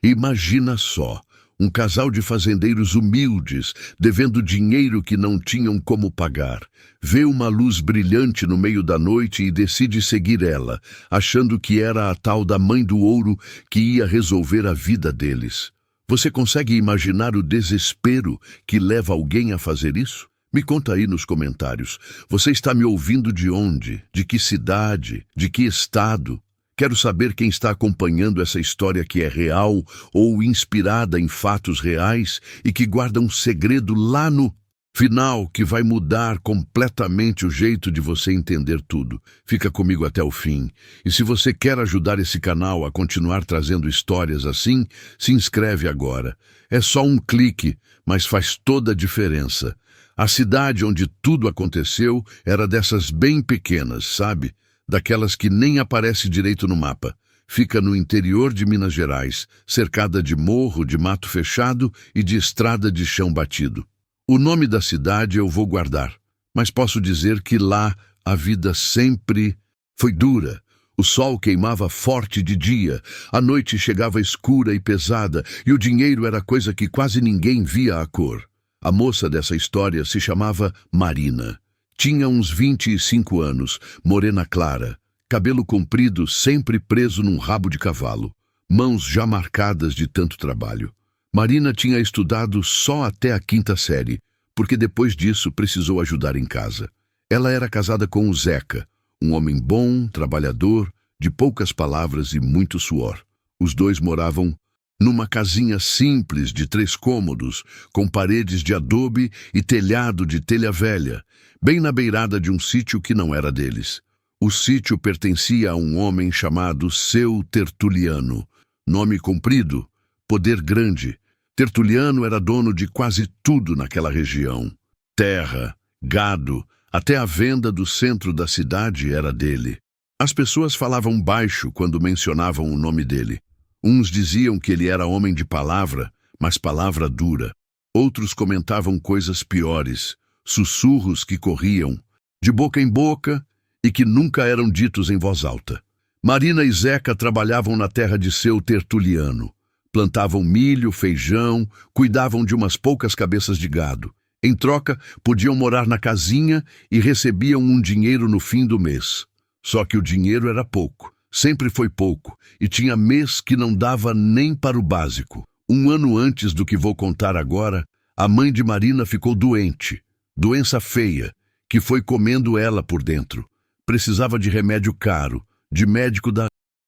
Imagina só, um casal de fazendeiros humildes, devendo dinheiro que não tinham como pagar. Vê uma luz brilhante no meio da noite e decide seguir ela, achando que era a tal da Mãe do Ouro que ia resolver a vida deles. Você consegue imaginar o desespero que leva alguém a fazer isso? Me conta aí nos comentários. Você está me ouvindo de onde? De que cidade? De que estado? Quero saber quem está acompanhando essa história que é real ou inspirada em fatos reais e que guarda um segredo lá no final que vai mudar completamente o jeito de você entender tudo. Fica comigo até o fim. E se você quer ajudar esse canal a continuar trazendo histórias assim, se inscreve agora. É só um clique, mas faz toda a diferença. A cidade onde tudo aconteceu era dessas bem pequenas, sabe? Daquelas que nem aparece direito no mapa. Fica no interior de Minas Gerais, cercada de morro, de mato fechado e de estrada de chão batido. O nome da cidade eu vou guardar, mas posso dizer que lá a vida sempre foi dura. O sol queimava forte de dia, a noite chegava escura e pesada, e o dinheiro era coisa que quase ninguém via a cor. A moça dessa história se chamava Marina. Tinha uns 25 anos, morena clara, cabelo comprido sempre preso num rabo de cavalo, mãos já marcadas de tanto trabalho. Marina tinha estudado só até a 5ª série, porque depois disso precisou ajudar em casa. Ela era casada com o Zeca, um homem bom, trabalhador, de poucas palavras e muito suor. Os dois moravam numa casinha simples de 3 cômodos, com paredes de adobe e telhado de telha velha, bem na beirada de um sítio que não era deles. O sítio pertencia a um homem chamado Seu Tertuliano. Nome comprido, poder grande. Tertuliano era dono de quase tudo naquela região. Terra, gado, até a venda do centro da cidade era dele. As pessoas falavam baixo quando mencionavam o nome dele. Uns diziam que ele era homem de palavra, mas palavra dura. Outros comentavam coisas piores, sussurros que corriam, de boca em boca e que nunca eram ditos em voz alta. Marina e Zeca trabalhavam na terra de Seu Tertuliano. Plantavam milho, feijão, cuidavam de umas poucas cabeças de gado. Em troca, podiam morar na casinha e recebiam um dinheiro no fim do mês. Só que o dinheiro era pouco. Sempre foi pouco, e tinha mês que não dava nem para o básico. Um ano antes do que vou contar agora, a mãe de Marina ficou doente. Doença feia, que foi comendo ela por dentro. Precisava de remédio caro, de médico da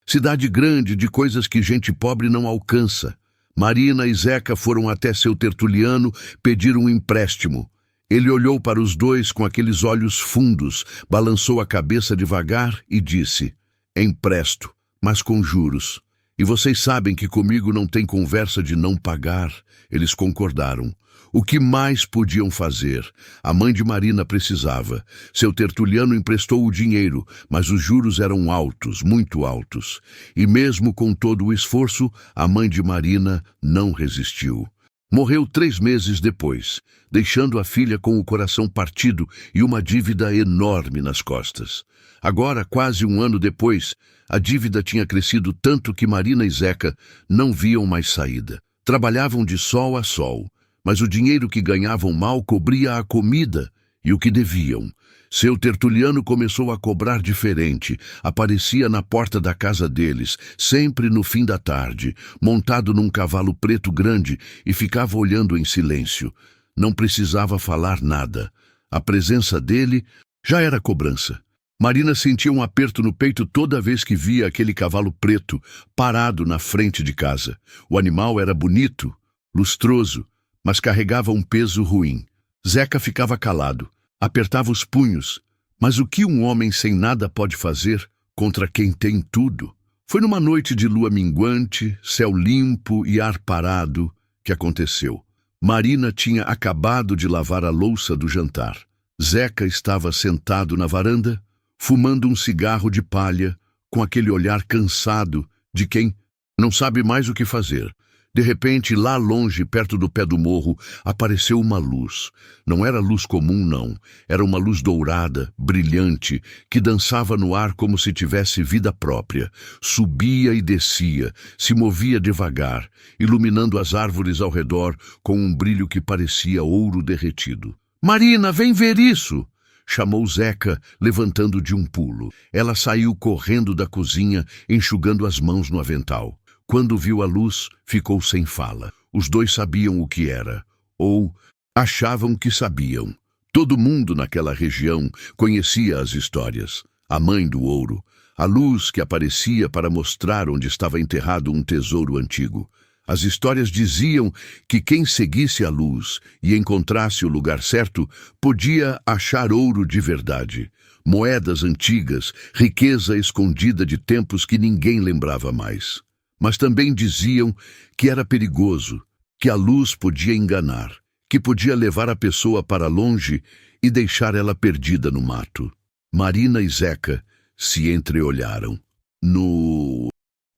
cidade grande, de coisas que gente pobre não alcança. Marina e Zeca foram até Seu Tertuliano pedir um empréstimo. Ele olhou para os dois com aqueles olhos fundos, balançou a cabeça devagar e disse: empresto, mas com juros. E vocês sabem que comigo não tem conversa de não pagar. Eles concordaram. O que mais podiam fazer? A mãe de Marina precisava. Seu Tertuliano emprestou o dinheiro, mas os juros eram altos, muito altos. E mesmo com todo o esforço, a mãe de Marina não resistiu. Morreu 3 meses depois, deixando a filha com o coração partido e uma dívida enorme nas costas. Agora, quase um ano depois, a dívida tinha crescido tanto que Marina e Zeca não viam mais saída. Trabalhavam de sol a sol, mas o dinheiro que ganhavam mal cobria a comida e o que deviam. Seu Tertuliano começou a cobrar diferente. Aparecia na porta da casa deles, sempre no fim da tarde, montado num cavalo preto grande, e ficava olhando em silêncio. Não precisava falar nada. A presença dele já era cobrança. Marina sentia um aperto no peito toda vez que via aquele cavalo preto parado na frente de casa. O animal era bonito, lustroso, mas carregava um peso ruim. Zeca ficava calado, apertava os punhos. Mas o que um homem sem nada pode fazer contra quem tem tudo? Foi numa noite de lua minguante, céu limpo e ar parado que aconteceu. Marina tinha acabado de lavar a louça do jantar. Zeca estava sentado na varanda, fumando um cigarro de palha, com aquele olhar cansado de quem não sabe mais o que fazer. De repente, lá longe, perto do pé do morro, apareceu uma luz. Não era luz comum, não. Era uma luz dourada, brilhante, que dançava no ar como se tivesse vida própria. Subia e descia, se movia devagar, iluminando as árvores ao redor com um brilho que parecia ouro derretido. "Marina, vem ver isso!" chamou Zeca, levantando de um pulo. Ela saiu correndo da cozinha, enxugando as mãos no avental. Quando viu a luz, ficou sem fala. Os dois sabiam o que era, ou achavam que sabiam. Todo mundo naquela região conhecia as histórias. A mãe do ouro, a luz que aparecia para mostrar onde estava enterrado um tesouro antigo. As histórias diziam que quem seguisse a luz e encontrasse o lugar certo podia achar ouro de verdade, moedas antigas, riqueza escondida de tempos que ninguém lembrava mais. Mas também diziam que era perigoso, que a luz podia enganar, que podia levar a pessoa para longe e deixar ela perdida no mato. Marina e Zeca se entreolharam. No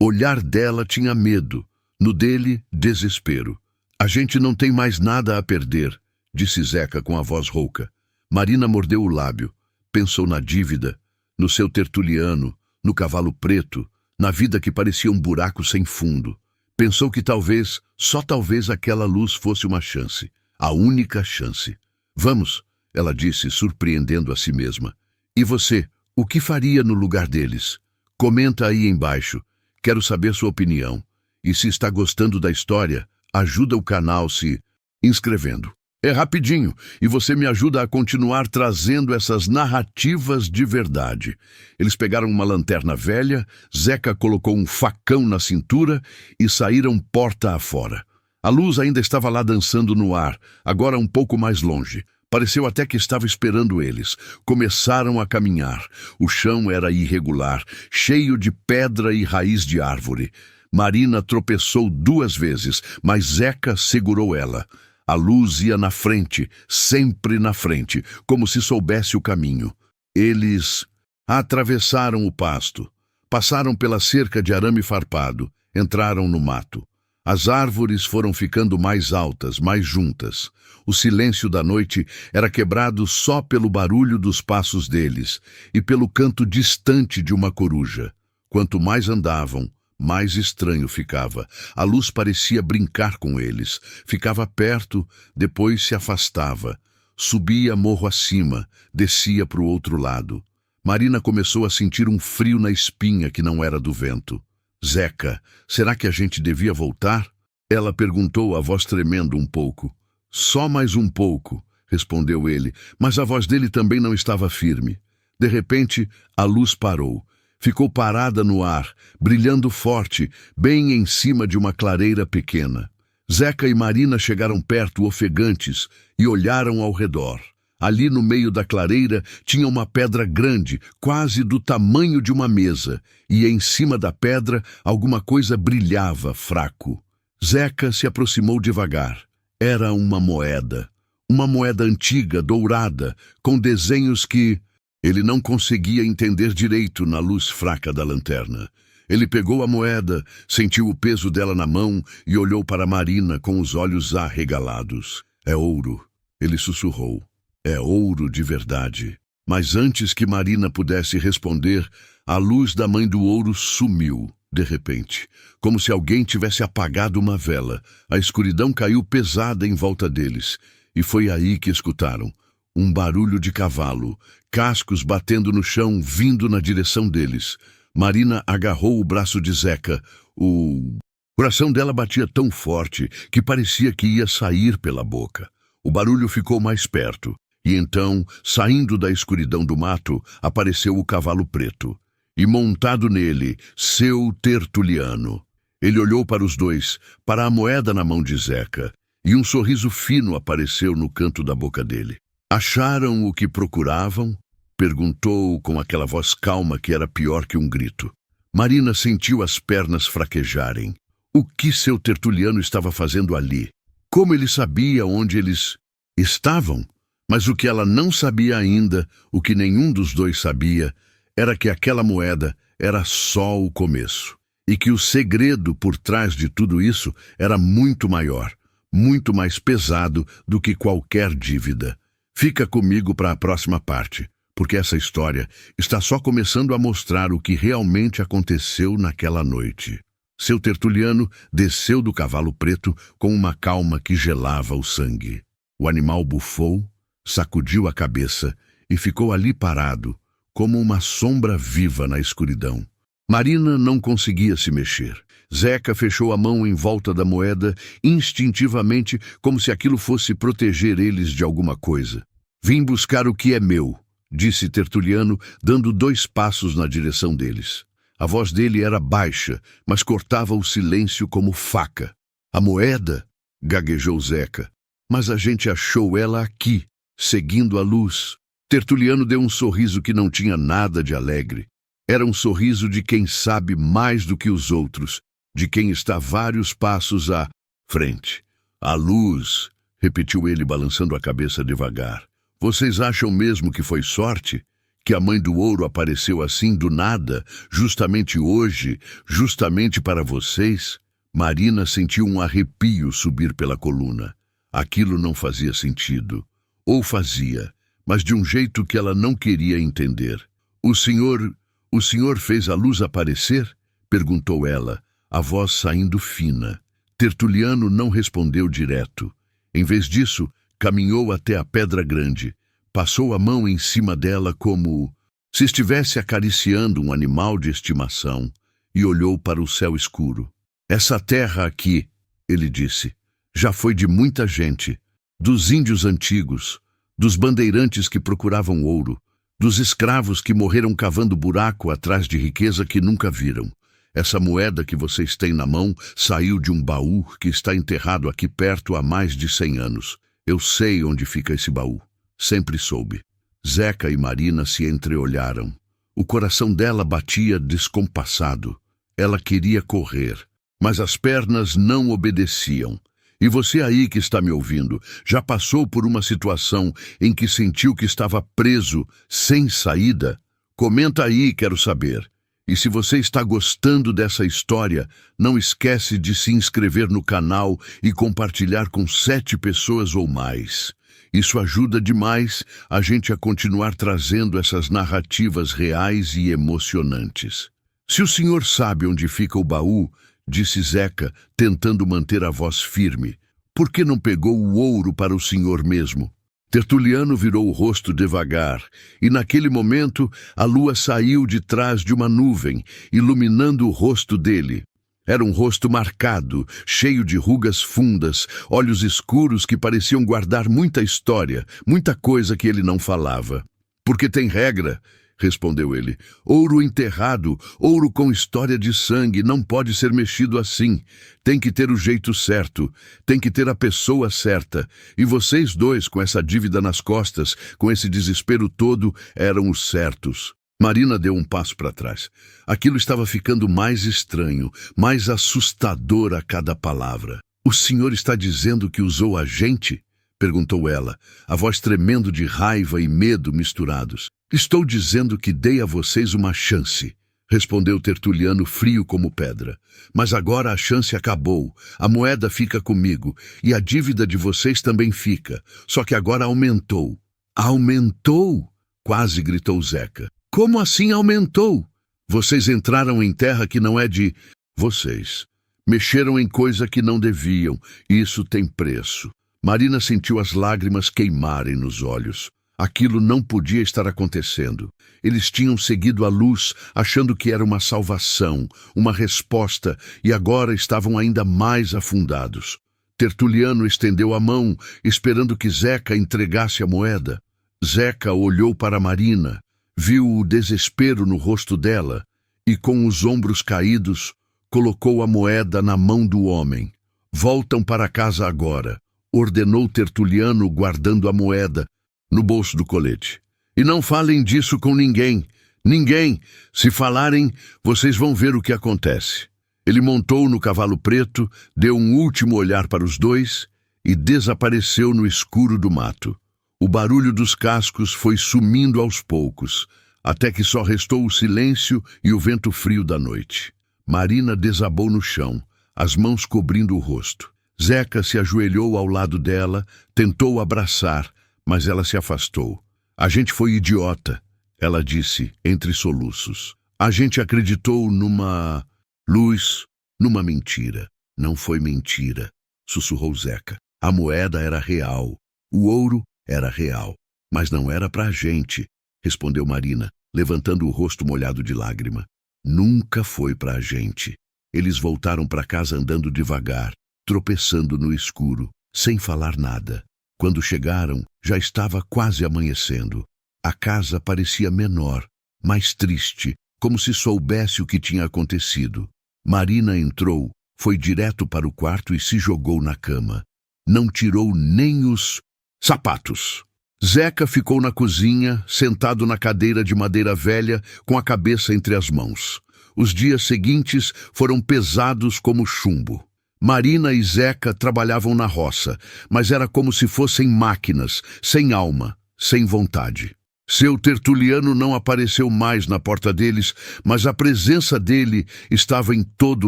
olhar dela tinha medo, no dele, desespero. "A gente não tem mais nada a perder", disse Zeca com a voz rouca. Marina mordeu o lábio, pensou na dívida, no seu tertuliano, no cavalo preto, na vida que parecia um buraco sem fundo. Pensou que talvez, só talvez aquela luz fosse uma chance, a única chance. "Vamos", ela disse, surpreendendo a si mesma. "E você, o que faria no lugar deles? Comenta aí embaixo, quero saber sua opinião. E se está gostando da história, ajuda o canal se inscrevendo. É rapidinho, e você me ajuda a continuar trazendo essas narrativas de verdade." Eles pegaram uma lanterna velha, Zeca colocou um facão na cintura e saíram porta afora. A luz ainda estava lá dançando no ar, agora um pouco mais longe. Pareceu até que estava esperando eles. Começaram a caminhar. O chão era irregular, cheio de pedra e raiz de árvore. Marina tropeçou 2 vezes, mas Zeca segurou ela. A luz ia na frente, sempre na frente, como se soubesse o caminho. Eles atravessaram o pasto, passaram pela cerca de arame farpado, entraram no mato. As árvores foram ficando mais altas, mais juntas. O silêncio da noite era quebrado só pelo barulho dos passos deles e pelo canto distante de uma coruja. Quanto mais andavam, mais estranho ficava. A luz parecia brincar com eles. Ficava perto, depois se afastava. Subia morro acima, descia para o outro lado. Marina começou a sentir um frio na espinha que não era do vento. "Zeca, será que a gente devia voltar?" Ela perguntou, a voz tremendo um pouco. "Só mais um pouco", respondeu ele, mas a voz dele também não estava firme. De repente, a luz parou. Ficou parada no ar, brilhando forte, bem em cima de uma clareira pequena. Zeca e Marina chegaram perto, ofegantes, e olharam ao redor. Ali no meio da clareira tinha uma pedra grande, quase do tamanho de uma mesa, e em cima da pedra alguma coisa brilhava fraco. Zeca se aproximou devagar. Era uma moeda antiga, dourada, com desenhos que ele não conseguia entender direito na luz fraca da lanterna. Ele pegou a moeda, sentiu o peso dela na mão e olhou para Marina com os olhos arregalados. "É ouro", ele sussurrou. "É ouro de verdade." Mas antes que Marina pudesse responder, a luz da mãe do ouro sumiu, de repente, como se alguém tivesse apagado uma vela. A escuridão caiu pesada em volta deles, e foi aí que escutaram um barulho de cavalo, cascos batendo no chão, vindo na direção deles. Marina agarrou o braço de Zeca. O coração dela batia tão forte que parecia que ia sair pela boca. O barulho ficou mais perto, e então, saindo da escuridão do mato, apareceu o cavalo preto. E montado nele, seu tertuliano. Ele olhou para os dois, para a moeda na mão de Zeca, e um sorriso fino apareceu no canto da boca dele. "Acharam o que procuravam?" perguntou com aquela voz calma que era pior que um grito. Marina sentiu as pernas fraquejarem. O que seu tertuliano estava fazendo ali? Como ele sabia onde eles estavam? Mas o que ela não sabia ainda, o que nenhum dos dois sabia, era que aquela moeda era só o começo. e que o segredo por trás de tudo isso era muito maior, muito mais pesado do que qualquer dívida. Fica comigo para a próxima parte, porque essa história está só começando a mostrar o que realmente aconteceu naquela noite. Seu Tertuliano desceu do cavalo preto com uma calma que gelava o sangue. O animal bufou, sacudiu a cabeça e ficou ali parado, como uma sombra viva na escuridão. Marina não conseguia se mexer. Zeca fechou a mão em volta da moeda, instintivamente, como se aquilo fosse proteger eles de alguma coisa. «Vim buscar o que é meu», disse Tertuliano, dando 2 passos na direção deles. A voz dele era baixa, mas cortava o silêncio como faca. «A moeda?» gaguejou Zeca. «Mas a gente achou ela aqui, seguindo a luz». Tertuliano deu um sorriso que não tinha nada de alegre. Era um sorriso de quem sabe mais do que os outros, de quem está vários passos à frente. «A luz», repetiu ele balançando a cabeça devagar. «Vocês acham mesmo que foi sorte? Que a mãe do ouro apareceu assim do nada, justamente hoje, justamente para vocês?» Marina sentiu um arrepio subir pela coluna. Aquilo não fazia sentido. Ou fazia, mas de um jeito que ela não queria entender. O senhor fez a luz aparecer?» perguntou ela, a voz saindo fina. Tertuliano não respondeu direto. Em vez disso, caminhou até a pedra grande, passou a mão em cima dela como se estivesse acariciando um animal de estimação e olhou para o céu escuro. «Essa terra aqui», ele disse, «já foi de muita gente, dos índios antigos, dos bandeirantes que procuravam ouro, dos escravos que morreram cavando buraco atrás de riqueza que nunca viram. Essa moeda que vocês têm na mão saiu de um baú que está enterrado aqui perto há mais de 100 anos. Eu sei onde fica esse baú. Sempre soube». Zeca e Marina se entreolharam. O coração dela batia descompassado. Ela queria correr, mas as pernas não obedeciam. E você aí que está me ouvindo, já passou por uma situação em que sentiu que estava preso, sem saída? Comenta aí, quero saber. E se você está gostando dessa história, não esquece de se inscrever no canal e compartilhar com 7 pessoas ou mais. Isso ajuda demais a gente a continuar trazendo essas narrativas reais e emocionantes. «Se o senhor sabe onde fica o baú», disse Zeca, tentando manter a voz firme, «por que não pegou o ouro para o senhor mesmo?» Tertuliano virou o rosto devagar, e naquele momento a lua saiu de trás de uma nuvem, iluminando o rosto dele. Era um rosto marcado, cheio de rugas fundas, olhos escuros que pareciam guardar muita história, muita coisa que ele não falava. «Porque tem regra», respondeu ele. «Ouro enterrado, ouro com história de sangue, não pode ser mexido assim. Tem que ter o jeito certo, tem que ter a pessoa certa. E vocês 2, com essa dívida nas costas, com esse desespero todo, eram os certos». Marina deu um passo para trás. Aquilo estava ficando mais estranho, mais assustador a cada palavra. «O senhor está dizendo que usou a gente?» perguntou ela, a voz tremendo de raiva e medo misturados. «Estou dizendo que dei a vocês uma chance», respondeu Tertuliano frio como pedra. «Mas agora a chance acabou, a moeda fica comigo, e a dívida de vocês também fica, só que agora aumentou». «Aumentou?» quase gritou Zeca. «Como assim aumentou? Vocês entraram em terra que não é de vocês. Mexeram em coisa que não deviam, e isso tem preço». Marina sentiu as lágrimas queimarem nos olhos. Aquilo não podia estar acontecendo. Eles tinham seguido a luz, achando que era uma salvação, uma resposta, e agora estavam ainda mais afundados. Tertuliano estendeu a mão, esperando que Zeca entregasse a moeda. Zeca olhou para Marina, viu o desespero no rosto dela, e com os ombros caídos, colocou a moeda na mão do homem. «Voltam para casa agora», ordenou Tertuliano, guardando a moeda no bolso do colete. «E não falem disso com ninguém. Ninguém. Se falarem, vocês vão ver o que acontece». Ele montou no cavalo preto, deu um último olhar para os 2 e desapareceu no escuro do mato. O barulho dos cascos foi sumindo aos poucos, até que só restou o silêncio e o vento frio da noite. Marina desabou no chão, as mãos cobrindo o rosto. Zeca se ajoelhou ao lado dela, tentou abraçar, mas ela se afastou. A gente foi idiota, ela disse, entre soluços. A gente acreditou numa luz, numa mentira. Não foi mentira, sussurrou Zeca. A moeda era real, o ouro era real, mas não era pra gente, respondeu Marina, levantando o rosto molhado de lágrima. Nunca foi pra gente. Eles voltaram pra casa andando devagar, tropeçando no escuro, sem falar nada. Quando chegaram, já estava quase amanhecendo. A casa parecia menor, mais triste, como se soubesse o que tinha acontecido. Marina entrou, foi direto para o quarto e se jogou na cama. Não tirou nem os sapatos. Zeca ficou na cozinha, sentado na cadeira de madeira velha, com a cabeça entre as mãos. Os dias seguintes foram pesados como chumbo. Marina e Zeca trabalhavam na roça, mas era como se fossem máquinas, sem alma, sem vontade. Seu Tertuliano não apareceu mais na porta deles, mas a presença dele estava em todo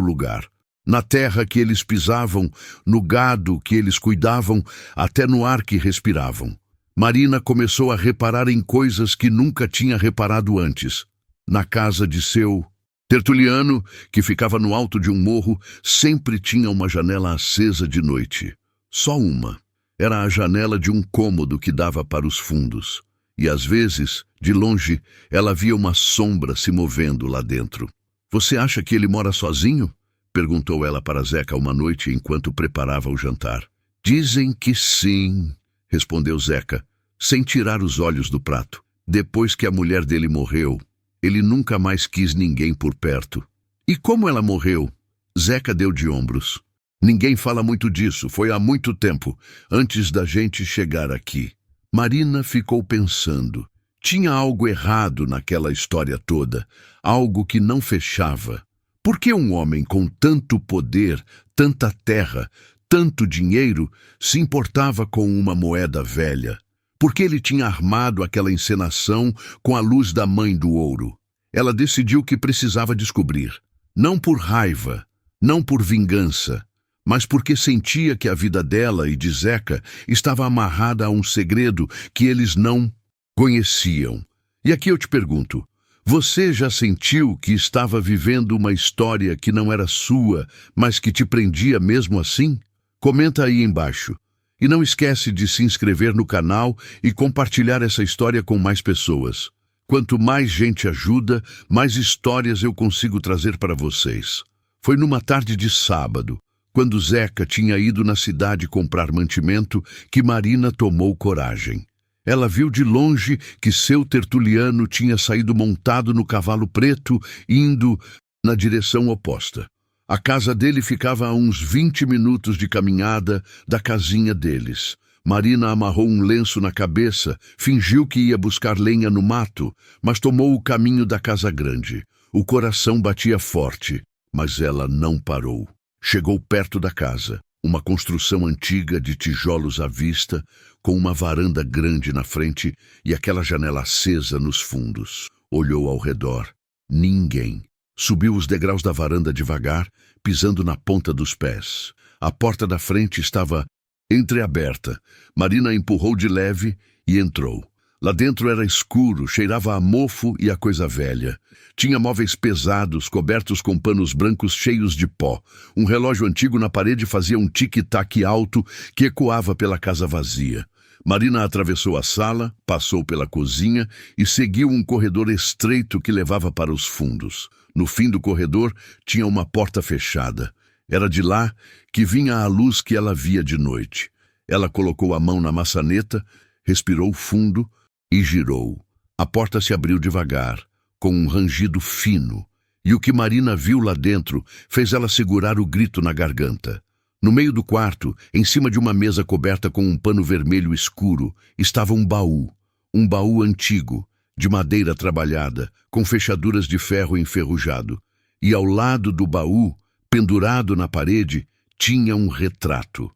lugar. Na terra que eles pisavam, no gado que eles cuidavam, até no ar que respiravam. Marina começou a reparar em coisas que nunca tinha reparado antes. Na casa de seu Tertuliano, que ficava no alto de um morro, sempre tinha uma janela acesa de noite. Só uma. Era a janela de um cômodo que dava para os fundos. E às vezes, de longe, ela via uma sombra se movendo lá dentro. Você acha que ele mora sozinho? Perguntou ela para Zeca uma noite enquanto preparava o jantar. Dizem que sim, respondeu Zeca, sem tirar os olhos do prato. Depois que a mulher dele morreu, ele nunca mais quis ninguém por perto. E como ela morreu? Zeca deu de ombros. Ninguém fala muito disso, foi há muito tempo, antes da gente chegar aqui. Marina ficou pensando. Tinha algo errado naquela história toda, algo que não fechava. Por que um homem com tanto poder, tanta terra, tanto dinheiro, se importava com uma moeda velha? Por que ele tinha armado aquela encenação com a luz da mãe do ouro? Ela decidiu que precisava descobrir. Não por raiva, não por vingança, mas porque sentia que a vida dela e de Zeca estava amarrada a um segredo que eles não conheciam. E aqui eu te pergunto, você já sentiu que estava vivendo uma história que não era sua, mas que te prendia mesmo assim? Comenta aí embaixo. E não esquece de se inscrever no canal e compartilhar essa história com mais pessoas. Quanto mais gente ajuda, mais histórias eu consigo trazer para vocês. Foi numa tarde de sábado, quando Zeca tinha ido na cidade comprar mantimento, que Marina tomou coragem. Ela viu de longe que seu Tertuliano tinha saído montado no cavalo preto, indo na direção oposta. A casa dele ficava a uns 20 minutos de caminhada da casinha deles. Marina amarrou um lenço na cabeça, fingiu que ia buscar lenha no mato, mas tomou o caminho da casa grande. O coração batia forte, mas ela não parou. Chegou perto da casa, uma construção antiga de tijolos à vista, com uma varanda grande na frente e aquela janela acesa nos fundos. Olhou ao redor. Ninguém. Subiu os degraus da varanda devagar, pisando na ponta dos pés. A porta da frente estava entreaberta. Marina empurrou de leve e entrou. Lá dentro era escuro, cheirava a mofo e a coisa velha. Tinha móveis pesados, cobertos com panos brancos cheios de pó. Um relógio antigo na parede fazia um tic-tac alto que ecoava pela casa vazia. Marina atravessou a sala, passou pela cozinha e seguiu um corredor estreito que levava para os fundos. No fim do corredor tinha uma porta fechada. Era de lá que vinha a luz que ela via de noite. Ela colocou a mão na maçaneta, respirou fundo e girou. A porta se abriu devagar, com um rangido fino, e o que Marina viu lá dentro fez ela segurar o grito na garganta. No meio do quarto, em cima de uma mesa coberta com um pano vermelho escuro, estava um baú antigo, de madeira trabalhada, com fechaduras de ferro enferrujado. E ao lado do baú, pendurado na parede, tinha um retrato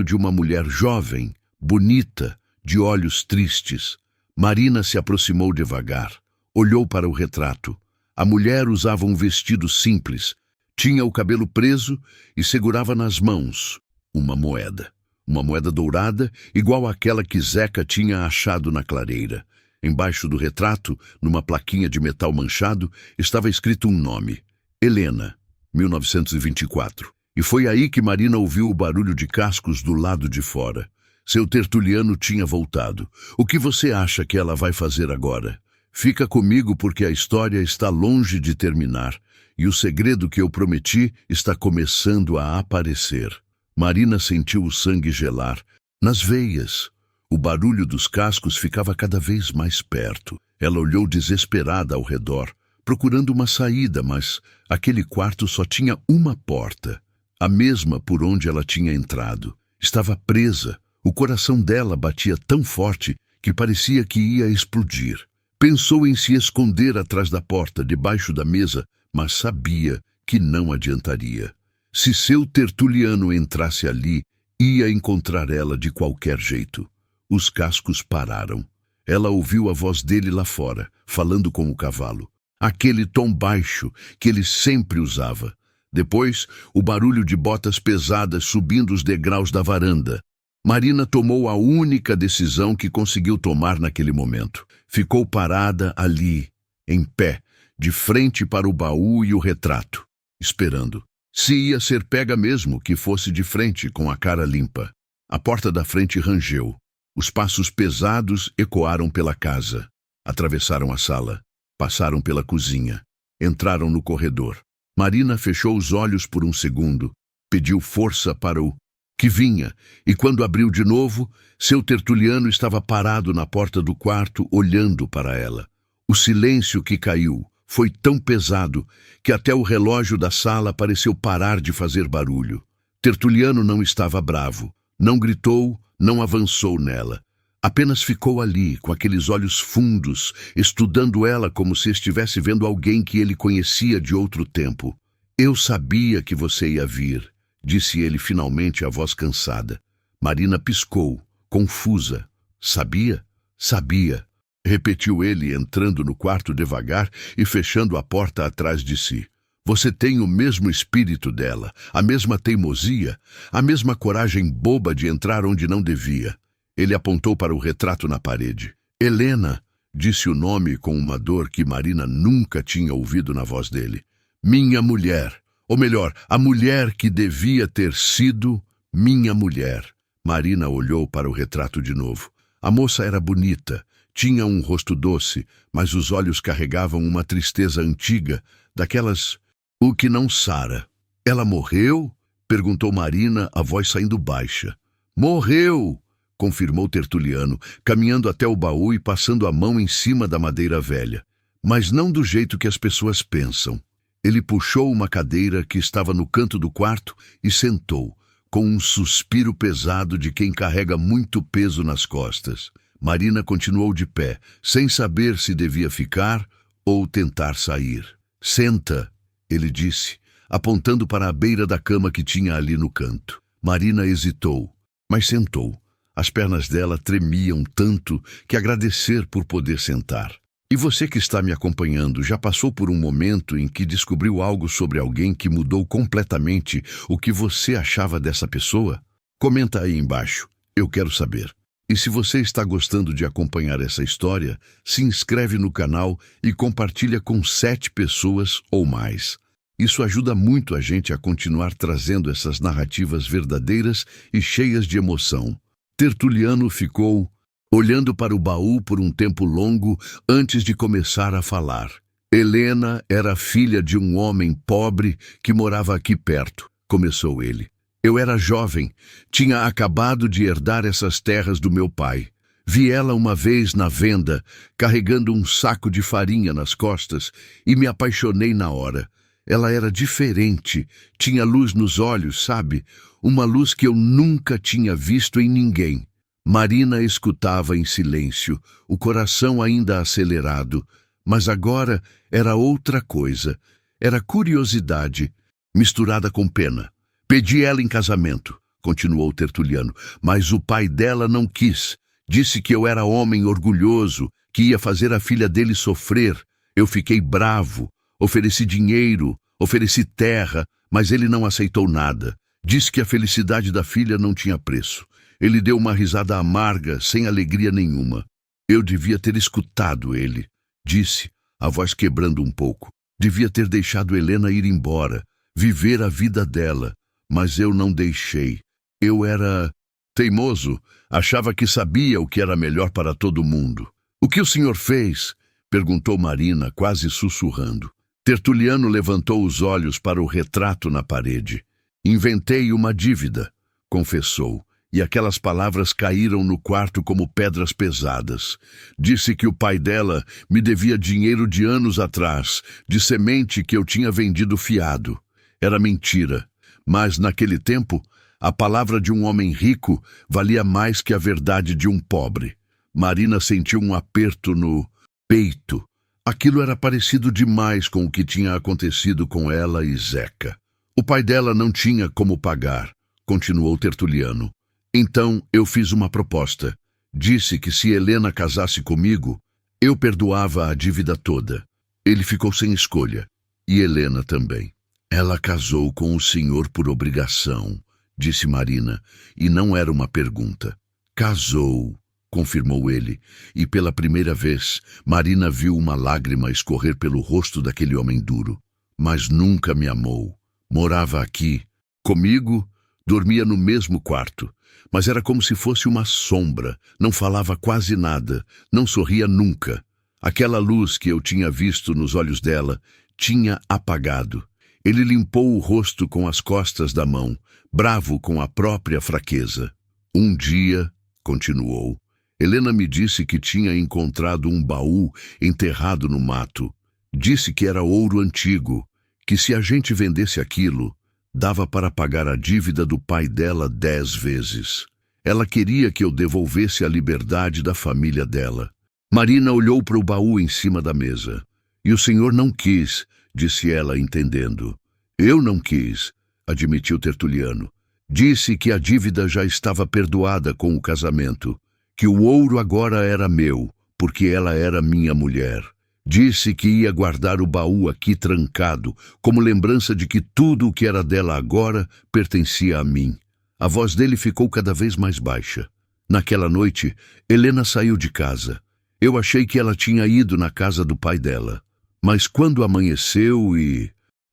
de uma mulher jovem, bonita, de olhos tristes. Marina se aproximou devagar, olhou para o retrato. A mulher usava um vestido simples, tinha o cabelo preso e segurava nas mãos uma moeda. Uma moeda dourada, igual àquela que Zeca tinha achado na clareira. Embaixo do retrato, numa plaquinha de metal manchado, estava escrito um nome: Helena, 1924. E foi aí que Marina ouviu o barulho de cascos do lado de fora. Seu tertuliano tinha voltado. O que você acha que ela vai fazer agora? Fica comigo porque a história está longe de terminar e o segredo que eu prometi está começando a aparecer. Marina sentiu o sangue gelar nas veias. O barulho dos cascos ficava cada vez mais perto. Ela olhou desesperada ao redor, procurando uma saída, mas aquele quarto só tinha uma porta, a mesma por onde ela tinha entrado. Estava presa. O coração dela batia tão forte que parecia que ia explodir. Pensou em se esconder atrás da porta, debaixo da mesa, mas sabia que não adiantaria. Se seu tertuliano entrasse ali, ia encontrar ela de qualquer jeito. Os cascos pararam. Ela ouviu a voz dele lá fora, falando com o cavalo. Aquele tom baixo que ele sempre usava. Depois, o barulho de botas pesadas subindo os degraus da varanda. Marina tomou a única decisão que conseguiu tomar naquele momento. Ficou parada ali, em pé, de frente para o baú e o retrato, esperando. Se ia ser pega mesmo que fosse de frente, com a cara limpa. A porta da frente rangeu. Os passos pesados ecoaram pela casa. Atravessaram a sala. Passaram pela cozinha. Entraram no corredor. Marina fechou os olhos por um segundo. Pediu força para o que vinha, e quando abriu de novo, seu tertuliano estava parado na porta do quarto, olhando para ela. O silêncio que caiu foi tão pesado que até o relógio da sala pareceu parar de fazer barulho. Tertuliano não estava bravo, não gritou, não avançou nela. Apenas ficou ali, com aqueles olhos fundos, estudando ela como se estivesse vendo alguém que ele conhecia de outro tempo. Eu sabia que você ia vir, disse ele finalmente, a voz cansada. Marina piscou, confusa. Sabia? Sabia, repetiu ele, entrando no quarto devagar e fechando a porta atrás de si. Você tem o mesmo espírito dela, a mesma teimosia, a mesma coragem boba de entrar onde não devia. Ele apontou para o retrato na parede. Helena, disse o nome com uma dor que Marina nunca tinha ouvido na voz dele. Minha mulher. Ou melhor, a mulher que devia ter sido minha mulher. Marina olhou para o retrato de novo. A moça era bonita, tinha um rosto doce, mas os olhos carregavam uma tristeza antiga, daquelas... O que não sara. Ela morreu? Perguntou Marina, a voz saindo baixa. Morreu! Confirmou Tertuliano, caminhando até o baú e passando a mão em cima da madeira velha. Mas não do jeito que as pessoas pensam. Ele puxou uma cadeira que estava no canto do quarto e sentou, com um suspiro pesado de quem carrega muito peso nas costas. Marina continuou de pé, sem saber se devia ficar ou tentar sair. Senta, ele disse, apontando para a beira da cama que tinha ali no canto. Marina hesitou, mas sentou. As pernas dela tremiam tanto que agradecer por poder sentar. E você que está me acompanhando já passou por um momento em que descobriu algo sobre alguém que mudou completamente o que você achava dessa pessoa? Comenta aí embaixo, eu quero saber. E se você está gostando de acompanhar essa história, se inscreve no canal e compartilha com 7 pessoas ou mais. Isso ajuda muito a gente a continuar trazendo essas narrativas verdadeiras e cheias de emoção. Tertuliano ficou olhando para o baú por um tempo longo antes de começar a falar. Helena era filha de um homem pobre que morava aqui perto, começou ele. Eu era jovem, tinha acabado de herdar essas terras do meu pai. Vi ela uma vez na venda, carregando um saco de farinha nas costas, e me apaixonei na hora. Ela era diferente, tinha luz nos olhos, sabe? Uma luz que eu nunca tinha visto em ninguém. Marina escutava em silêncio, o coração ainda acelerado, mas agora era outra coisa. Era curiosidade, misturada com pena. Pedi ela em casamento, continuou Tertuliano, mas o pai dela não quis. Disse que eu era homem orgulhoso, que ia fazer a filha dele sofrer. Eu fiquei bravo, Ofereci dinheiro, ofereci terra, mas ele não aceitou nada. Disse que a felicidade da filha não tinha preço. Ele deu uma risada amarga, sem alegria nenhuma. Eu devia ter escutado ele, disse, a voz quebrando um pouco. Devia ter deixado Helena ir embora, viver a vida dela, mas eu não deixei. Eu era teimoso, achava que sabia o que era melhor para todo mundo. O que o senhor fez? Perguntou Marina, quase sussurrando. Tertuliano levantou os olhos para o retrato na parede. Inventei uma dívida, confessou, e aquelas palavras caíram no quarto como pedras pesadas. Disse que o pai dela me devia dinheiro de anos atrás, de semente que eu tinha vendido fiado. Era mentira, mas naquele tempo, a palavra de um homem rico valia mais que a verdade de um pobre. Marina sentiu um aperto no peito. Aquilo era parecido demais com o que tinha acontecido com ela e Zeca. O pai dela não tinha como pagar, continuou Tertuliano. Então eu fiz uma proposta. Disse que se Helena casasse comigo, eu perdoava a dívida toda. Ele ficou sem escolha. E Helena também. Ela casou com o senhor por obrigação, disse Marina, e não era uma pergunta. Casou, confirmou ele, e pela primeira vez, Marina viu uma lágrima escorrer pelo rosto daquele homem duro. Mas nunca me amou. Morava aqui, comigo, dormia no mesmo quarto, mas era como se fosse uma sombra, não falava quase nada, não sorria nunca. Aquela luz que eu tinha visto nos olhos dela tinha apagado. Ele limpou o rosto com as costas da mão, bravo com a própria fraqueza. Um dia, continuou, Helena me disse que tinha encontrado um baú enterrado no mato. Disse que era ouro antigo, que se a gente vendesse aquilo, dava para pagar a dívida do pai dela 10 vezes. Ela queria que eu devolvesse a liberdade da família dela. Marina olhou para o baú em cima da mesa. E o senhor não quis, disse ela, entendendo. Eu não quis, admitiu Tertuliano. Disse que a dívida já estava perdoada com o casamento, que o ouro agora era meu, porque ela era minha mulher. Disse que ia guardar o baú aqui trancado, como lembrança de que tudo o que era dela agora pertencia a mim. A voz dele ficou cada vez mais baixa. Naquela noite, Helena saiu de casa. Eu achei que ela tinha ido na casa do pai dela. Mas quando amanheceu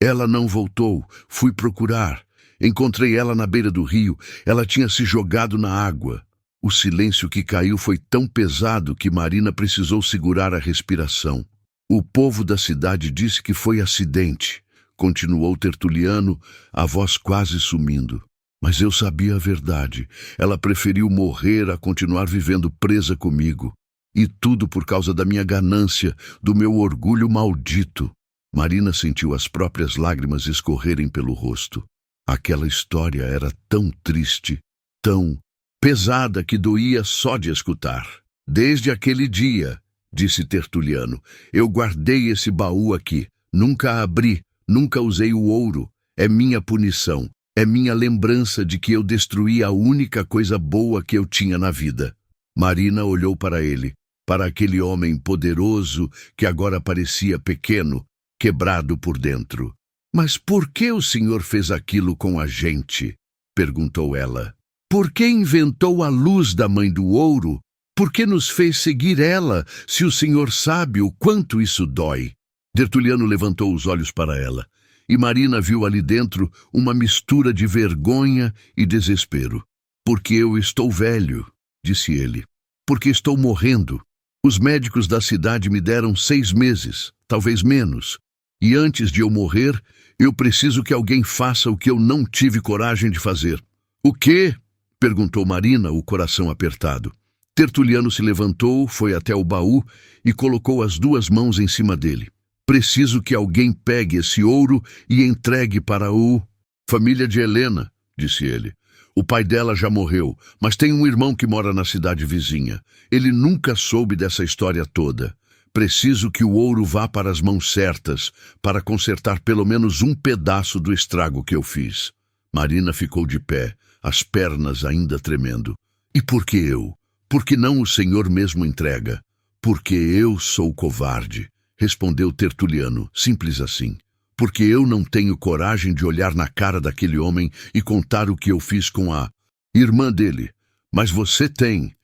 ela não voltou, fui procurar. Encontrei ela na beira do rio. Ela tinha se jogado na água. O silêncio que caiu foi tão pesado que Marina precisou segurar a respiração. O povo da cidade disse que foi acidente, continuou Tertuliano, a voz quase sumindo. Mas eu sabia a verdade. Ela preferiu morrer a continuar vivendo presa comigo. E tudo por causa da minha ganância, do meu orgulho maldito. Marina sentiu as próprias lágrimas escorrerem pelo rosto. Aquela história era tão triste, tão pesada que doía só de escutar. Desde aquele dia, disse Tertuliano, eu guardei esse baú aqui. Nunca abri, nunca usei o ouro. É minha punição. É minha lembrança de que eu destruí a única coisa boa que eu tinha na vida. Marina olhou para ele, para aquele homem poderoso que agora parecia pequeno, quebrado por dentro. Mas por que o senhor fez aquilo com a gente? Perguntou ela. Por que inventou a luz da mãe do ouro? Por que nos fez seguir ela, se o senhor sabe o quanto isso dói? Tertuliano levantou os olhos para ela, e Marina viu ali dentro uma mistura de vergonha e desespero. Porque eu estou velho, disse ele. Porque estou morrendo. Os médicos da cidade me deram 6 meses, talvez menos. E antes de eu morrer, eu preciso que alguém faça o que eu não tive coragem de fazer. O quê? Perguntou Marina, o coração apertado. Tertuliano se levantou, foi até o baú e colocou as 2 mãos em cima dele. Preciso que alguém pegue esse ouro e entregue para a família de Helena, disse ele. O pai dela já morreu, mas tem um irmão que mora na cidade vizinha. Ele nunca soube dessa história toda. Preciso que o ouro vá para as mãos certas, para consertar pelo menos um pedaço do estrago que eu fiz. Marina ficou de pé, as pernas ainda tremendo. E por que eu? Por que não o senhor mesmo entrega? Porque eu sou covarde. respondeu Tertuliano, simples assim. Porque eu não tenho coragem de olhar na cara daquele homem e contar o que eu fiz com a irmã dele. Mas você tem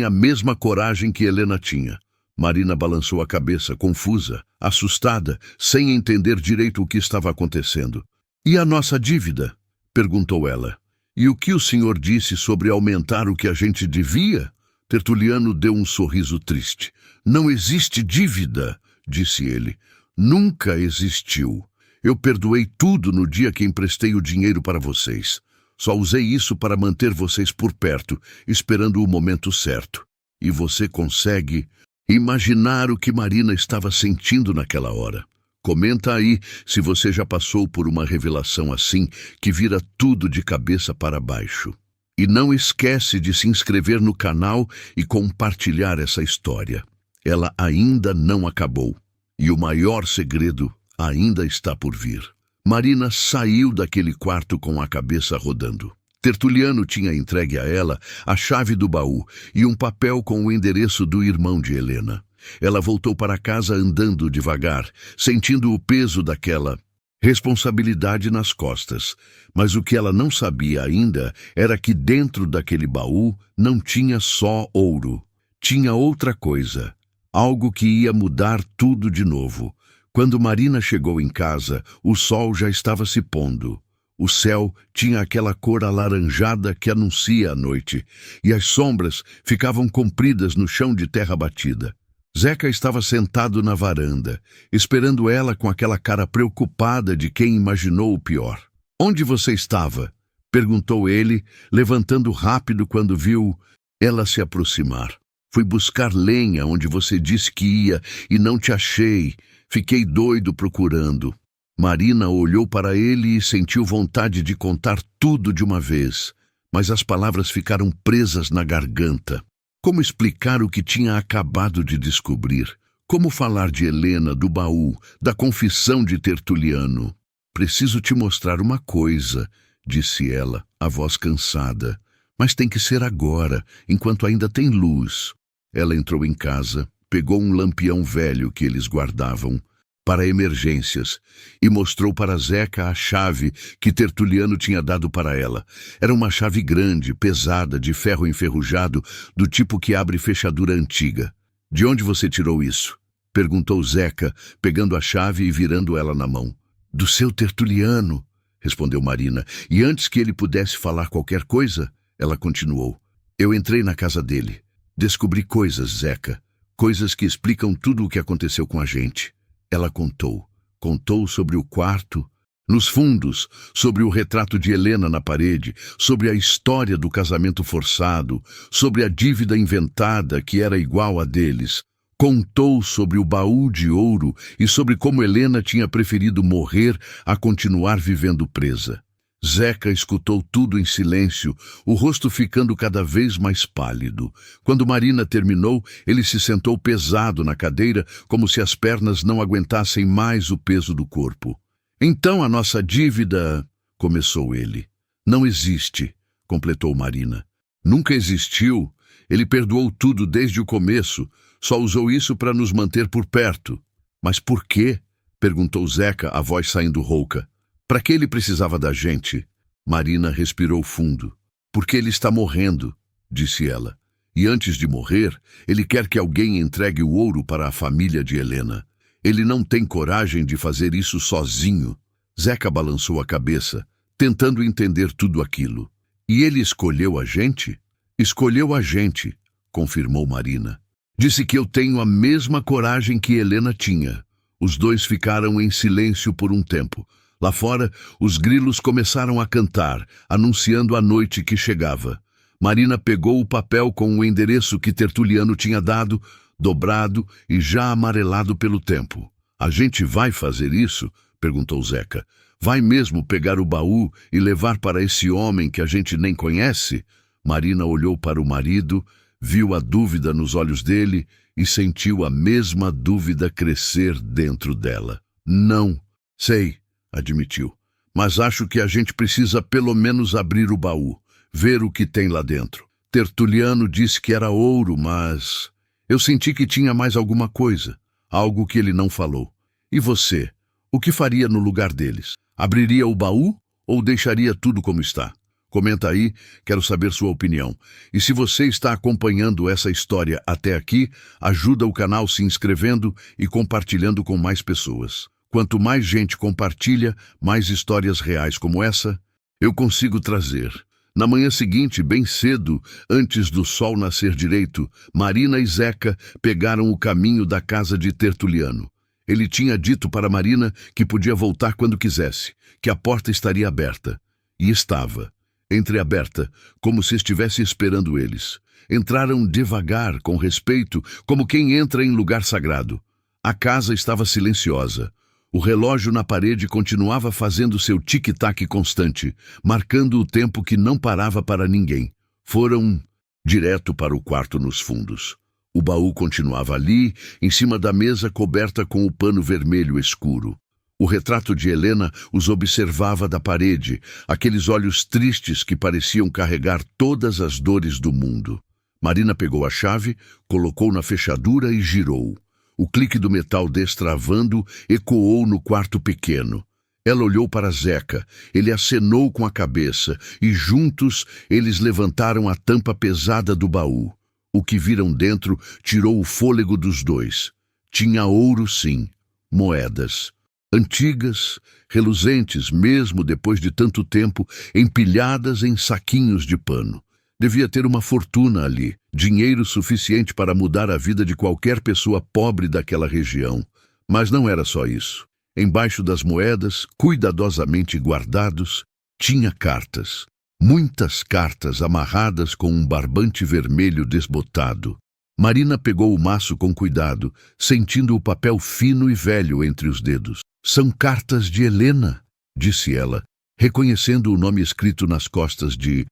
a mesma coragem que Helena tinha. Marina balançou a cabeça, confusa, assustada, sem entender direito o que estava acontecendo. E a nossa dívida? Perguntou ela. E o que o senhor disse sobre aumentar o que a gente devia? Tertuliano deu um sorriso triste. Não existe dívida, disse ele. Nunca existiu. Eu perdoei tudo no dia que emprestei o dinheiro para vocês. Só usei isso para manter vocês por perto, esperando o momento certo. E você consegue imaginar o que Marina estava sentindo naquela hora. Comenta aí se você já passou por uma revelação assim que vira tudo de cabeça para baixo. E não esquece de se inscrever no canal e compartilhar essa história. Ela ainda não acabou. E o maior segredo ainda está por vir. Marina saiu daquele quarto com a cabeça rodando. Tertuliano tinha entregue a ela a chave do baú e um papel com o endereço do irmão de Helena. Ela voltou para casa andando devagar, sentindo o peso daquela responsabilidade nas costas. Mas o que ela não sabia ainda era que dentro daquele baú não tinha só ouro. Tinha outra coisa. Algo que ia mudar tudo de novo. Quando Marina chegou em casa, o sol já estava se pondo. O céu tinha aquela cor alaranjada que anuncia a noite, e as sombras ficavam compridas no chão de terra batida. Zeca estava sentado na varanda, esperando ela com aquela cara preocupada de quem imaginou o pior. "Onde você estava?" perguntou ele, levantando rápido quando viu ela se aproximar. "Fui buscar lenha onde você disse que ia e não te achei. Fiquei doido procurando." Marina olhou para ele e sentiu vontade de contar tudo de uma vez, mas as palavras ficaram presas na garganta. Como explicar o que tinha acabado de descobrir? Como falar de Helena, do baú, da confissão de Tertuliano? "Preciso te mostrar uma coisa", disse ela, a voz cansada. "Mas tem que ser agora, enquanto ainda tem luz." Ela entrou em casa, pegou um lampião velho que eles guardavam para emergências e mostrou para Zeca a chave que Tertuliano tinha dado para ela. Era uma chave grande, pesada, de ferro enferrujado, do tipo que abre fechadura antiga. "De onde você tirou isso?" perguntou Zeca, pegando a chave e virando ela na mão. "Do seu Tertuliano", respondeu Marina, e antes que ele pudesse falar qualquer coisa, ela continuou. "Eu entrei na casa dele. Descobri coisas, Zeca. Coisas que explicam tudo o que aconteceu com a gente." Ela contou. Contou sobre o quarto, nos fundos, sobre o retrato de Helena na parede, sobre a história do casamento forçado, sobre a dívida inventada que era igual a deles. Contou sobre o baú de ouro e sobre como Helena tinha preferido morrer a continuar vivendo presa. Zeca escutou tudo em silêncio, o rosto ficando cada vez mais pálido. Quando Marina terminou, ele se sentou pesado na cadeira, como se as pernas não aguentassem mais o peso do corpo. "Então a nossa dívida", começou ele. "Não existe", completou Marina. "Nunca existiu. Ele perdoou tudo desde o começo. Só usou isso para nos manter por perto." "Mas por quê?" perguntou Zeca, a voz saindo rouca. "Para que ele precisava da gente?" Marina respirou fundo. "Porque ele está morrendo", disse ela. "E antes de morrer, ele quer que alguém entregue o ouro para a família de Helena. Ele não tem coragem de fazer isso sozinho." Zeca balançou a cabeça, tentando entender tudo aquilo. "E ele escolheu a gente?" "Escolheu a gente", confirmou Marina. "Disse que eu tenho a mesma coragem que Helena tinha." Os dois ficaram em silêncio por um tempo. Lá fora, os grilos começaram a cantar, anunciando a noite que chegava. Marina pegou o papel com o endereço que Tertuliano tinha dado, dobrado e já amarelado pelo tempo. "A gente vai fazer isso?" perguntou Zeca. "Vai mesmo pegar o baú e levar para esse homem que a gente nem conhece?" Marina olhou para o marido, viu a dúvida nos olhos dele e sentiu a mesma dúvida crescer dentro dela. "Não, sei", admitiu, "mas acho que a gente precisa pelo menos abrir o baú, ver o que tem lá dentro. Tertuliano disse que era ouro, mas eu senti que tinha mais alguma coisa. algo que ele não falou. E você? O que faria no lugar deles? Abriria o baú ou deixaria tudo como está? Comenta aí, quero saber sua opinião. E se você está acompanhando essa história até aqui, ajuda o canal se inscrevendo e compartilhando com mais pessoas. Quanto mais gente compartilha, mais histórias reais como essa eu consigo trazer. Na manhã seguinte, bem cedo, antes do sol nascer direito, Marina e Zeca pegaram o caminho da casa de Tertuliano. Ele tinha dito para Marina que podia voltar quando quisesse, que a porta estaria aberta. E estava. Entreaberta, como se estivesse esperando eles. Entraram devagar, com respeito, como quem entra em lugar sagrado. A casa estava silenciosa. O relógio na parede continuava fazendo seu tic-tac constante, marcando o tempo que não parava para ninguém. Foram direto para o quarto nos fundos. O baú continuava ali, em cima da mesa coberta com o pano vermelho escuro. O retrato de Helena os observava da parede, aqueles olhos tristes que pareciam carregar todas as dores do mundo. Marina pegou a chave, colocou na fechadura e girou. O clique do metal destravando ecoou no quarto pequeno. Ela olhou para Zeca, ele acenou com a cabeça e juntos eles levantaram a tampa pesada do baú. O que viram dentro tirou o fôlego dos dois. Tinha ouro, sim, moedas. Antigas, reluzentes mesmo depois de tanto tempo, empilhadas em saquinhos de pano. Devia ter uma fortuna ali, dinheiro suficiente para mudar a vida de qualquer pessoa pobre daquela região. Mas não era só isso. Embaixo das moedas, cuidadosamente guardados, tinha cartas. Muitas cartas amarradas com um barbante vermelho desbotado. Marina pegou o maço com cuidado, sentindo o papel fino e velho entre os dedos. São cartas de Helena, disse ela, reconhecendo o nome escrito nas costas de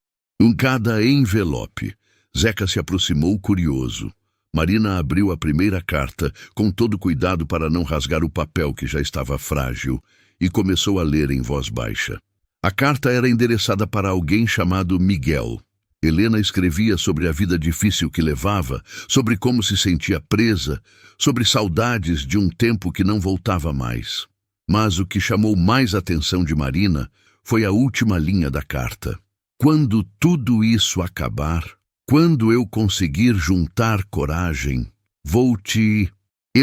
cada envelope. Zeca se aproximou curioso. Marina abriu a primeira carta, com todo cuidado para não rasgar o papel que já estava frágil, e começou a ler em voz baixa. A carta era endereçada para alguém chamado Miguel. Helena escrevia sobre a vida difícil que levava, sobre como se sentia presa, sobre saudades de um tempo que não voltava mais. Mas o que chamou mais a atenção de Marina foi a última linha da carta. Quando tudo isso acabar, quando eu conseguir juntar coragem, vou te